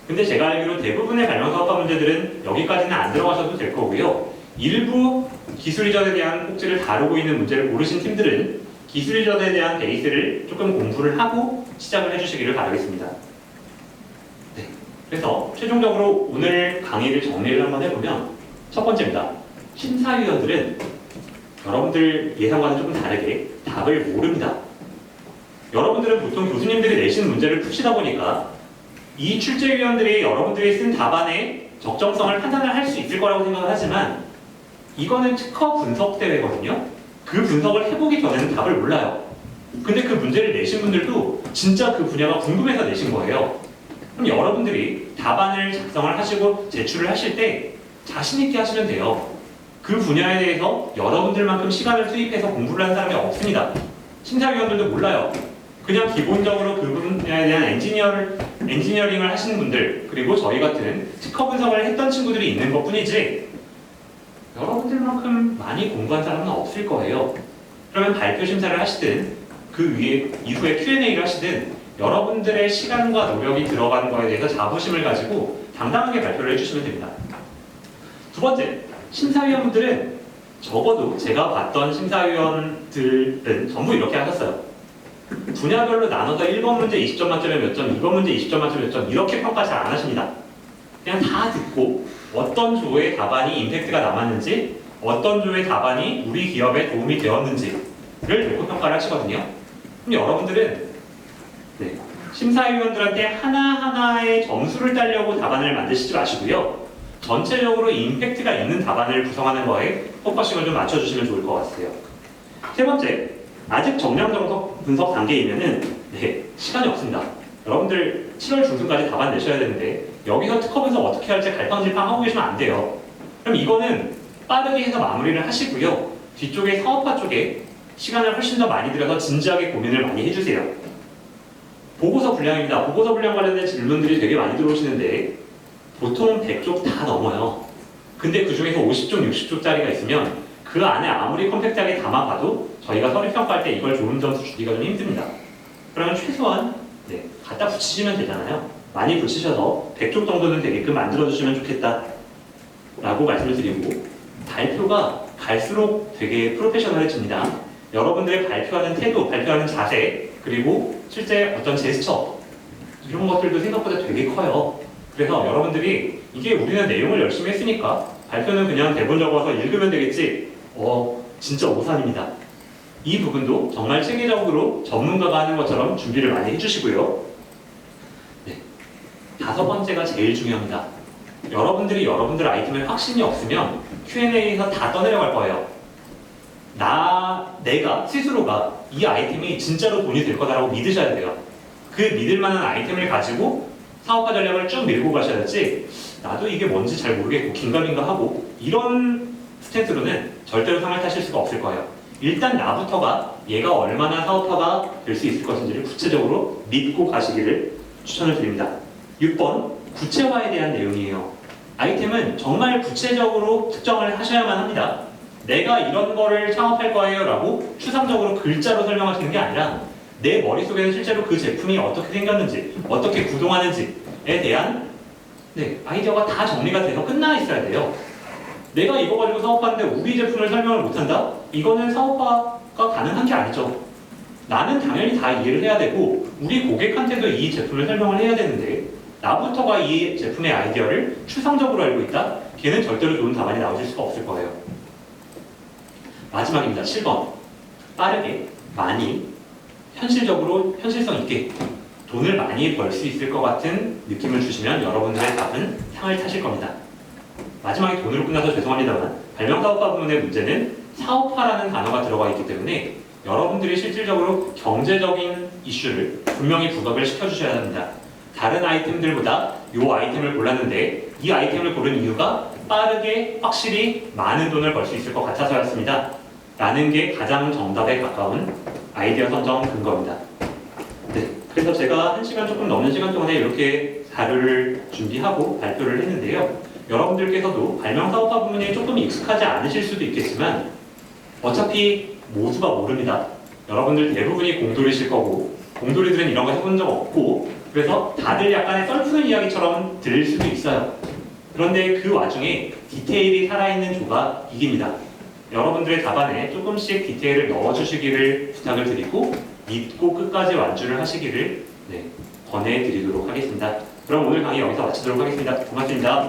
근데 제가 알기로 대부분의 발명 사업화 문제들은 여기까지는 안 들어가셔도 될 거고요. 일부 기술 이전에 대한 꼭지를 다루고 있는 문제를 고르신 팀들은 기술 이전에 대한 베이스를 조금 공부를 하고 시작을 해주시기를 바라겠습니다. 네. 그래서 최종적으로 오늘 강의를 정리를 한번 해보면 첫 번째입니다. 심사위원들은 여러분들 예상과는 조금 다르게 답을 모릅니다. 여러분들은 보통 교수님들이 내시는 문제를 푸시다 보니까 이 출제위원들이 여러분들이 쓴 답안의 적정성을 판단을 할 수 있을 거라고 생각을 하지만, 이거는 특허 분석 대회거든요. 그 분석을 해보기 전에는 답을 몰라요. 근데 그 문제를 내신 분들도 진짜 그 분야가 궁금해서 내신 거예요. 그럼 여러분들이 답안을 작성을 하시고 제출을 하실 때 자신 있게 하시면 돼요. 그 분야에 대해서 여러분들만큼 시간을 투입해서 공부를 한 사람이 없습니다. 심사위원들도 몰라요. 그냥 기본적으로 그 분야에 대한 엔지니어링을 하시는 분들, 그리고 저희 같은 특허 분석을 했던 친구들이 있는 것 뿐이지 여러분들만큼 많이 공부한 사람은 없을 거예요. 그러면 발표 심사를 하시든 그 위에 이후에 Q&A를 하시든 여러분들의 시간과 노력이 들어간 거에 대해서 자부심을 가지고 당당하게 발표를 해주시면 됩니다. 두 번째, 심사위원분들은 적어도 제가 봤던 심사위원들은 전부 이렇게 하셨어요. 분야별로 나눠서 1번 문제 20점 만점에 몇 점, 2번 문제 20점 만점에 몇 점, 이렇게 평가 잘 안 하십니다. 그냥 다 듣고 어떤 조의 답안이 임팩트가 남았는지, 어떤 조의 답안이 우리 기업에 도움이 되었는지를 놓고 평가를 하시거든요. 그럼 여러분들은 심사위원들한테 하나하나의 점수를 따려고 답안을 만드시지 마시고요. 전체적으로 임팩트가 있는 답안을 구성하는 거에 포커싱을 좀 맞춰주시면 좋을 것 같아요. 세 번째, 아직 정량 분석 단계이면은 시간이 없습니다. 여러분들 7월 중순까지 답안 내셔야 되는데 여기서 특허 분석 어떻게 할지 갈팡질팡 하고 계시면 안 돼요. 그럼 이거는 빠르게 해서 마무리를 하시고요. 뒤쪽에 사업화 쪽에 시간을 훨씬 더 많이 들여서 진지하게 고민을 많이 해주세요. 보고서 분량입니다. 보고서 분량 관련된 질문들이 되게 많이 들어오시는데 보통 100쪽 다 넘어요. 근데 그 중에서 50쪽, 60쪽짜리가 있으면 그 안에 아무리 컴팩트하게 담아봐도 저희가 서류 평가할 때 이걸 좋은 점수 주기가 좀 힘듭니다. 그러면 최소한 갖다 붙이시면 되잖아요. 많이 붙이셔서 100쪽 정도는 되게끔 만들어주시면 좋겠다 라고 말씀을 드리고, 발표가 갈수록 되게 프로페셔널해집니다. 여러분들의 발표하는 태도, 발표하는 자세, 그리고 실제 어떤 제스처, 이런 것들도 생각보다 되게 커요. 그래서 여러분들이 이게 우리는 내용을 열심히 했으니까 발표는 그냥 대본 적어서 읽으면 되겠지, 진짜 오산입니다. 이 부분도 정말 체계적으로 전문가가 하는 것처럼 준비를 많이 해주시고요. 다섯 번째가 제일 중요합니다. 여러분들이 여러분들 아이템에 확신이 없으면 Q&A에서 다 떠내려갈 거예요. 내가 스스로가 이 아이템이 진짜로 돈이 될 거다라고 믿으셔야 돼요. 그 믿을 만한 아이템을 가지고 사업화 전략을 쭉 밀고 가셔야 할지, 나도 이게 뭔지 잘 모르겠고 긴가민가 하고 이런 스탠스로는 절대로 상을 타실 수가 없을 거예요. 일단 나부터가 얘가 얼마나 사업화가 될 수 있을 것인지를 구체적으로 믿고 가시기를 추천을 드립니다. 6번, 구체화에 대한 내용이에요. 아이템은 정말 구체적으로 특정을 하셔야만 합니다. 내가 이런 거를 창업할 거예요 라고 추상적으로 글자로 설명하시는 게 아니라 내 머릿속에는 실제로 그 제품이 어떻게 생겼는지, 어떻게 구동하는지에 대한 아이디어가 다 정리가 돼서 끝나 있어야 돼요. 내가 이거 가지고 사업하는데 우리 제품을 설명을 못한다? 이거는 사업화가 가능한 게 아니죠. 나는 당연히 다 이해를 해야 되고 우리 고객한테도 이 제품을 설명을 해야 되는데 나부터가 이 제품의 아이디어를 추상적으로 알고 있다? 걔는 절대로 좋은 답안이 나오실 수가 없을 거예요. 마지막입니다. 7번. 빠르게, 많이, 현실성 있게 돈을 많이 벌 수 있을 것 같은 느낌을 주시면 여러분들의 답은 상을 타실 겁니다. 마지막에 돈으로 끝나서 죄송합니다만 발명사업화 부문의 문제는 사업화라는 단어가 들어가 있기 때문에 여러분들이 실질적으로 경제적인 이슈를 분명히 부각을 시켜주셔야 합니다. 다른 아이템들보다 이 아이템을 골랐는데 이 아이템을 고른 이유가 빠르게 확실히 많은 돈을 벌 수 있을 것 같아서였습니다. 라는 게 가장 정답에 가까운 아이디어 선정 근거입니다. 네, 그래서 제가 1시간 조금 넘는 시간 동안에 이렇게 자료를 준비하고 발표를 했는데요. 여러분들께서도 발명사업화 부문에 조금 익숙하지 않으실 수도 있겠지만 어차피 모두가 모릅니다. 여러분들 대부분이 공돌이실 거고 공돌이들은 이런 거 해본 적 없고 그래서 다들 약간의 썰푸는 이야기처럼 들릴 수도 있어요. 그런데 그 와중에 디테일이 살아있는 조가 이깁니다. 여러분들의 답안에 조금씩 디테일을 넣어주시기를 부탁을 드리고 믿고 끝까지 완주를 하시기를 권해드리도록 하겠습니다. 그럼 오늘 강의 여기서 마치도록 하겠습니다. 고맙습니다.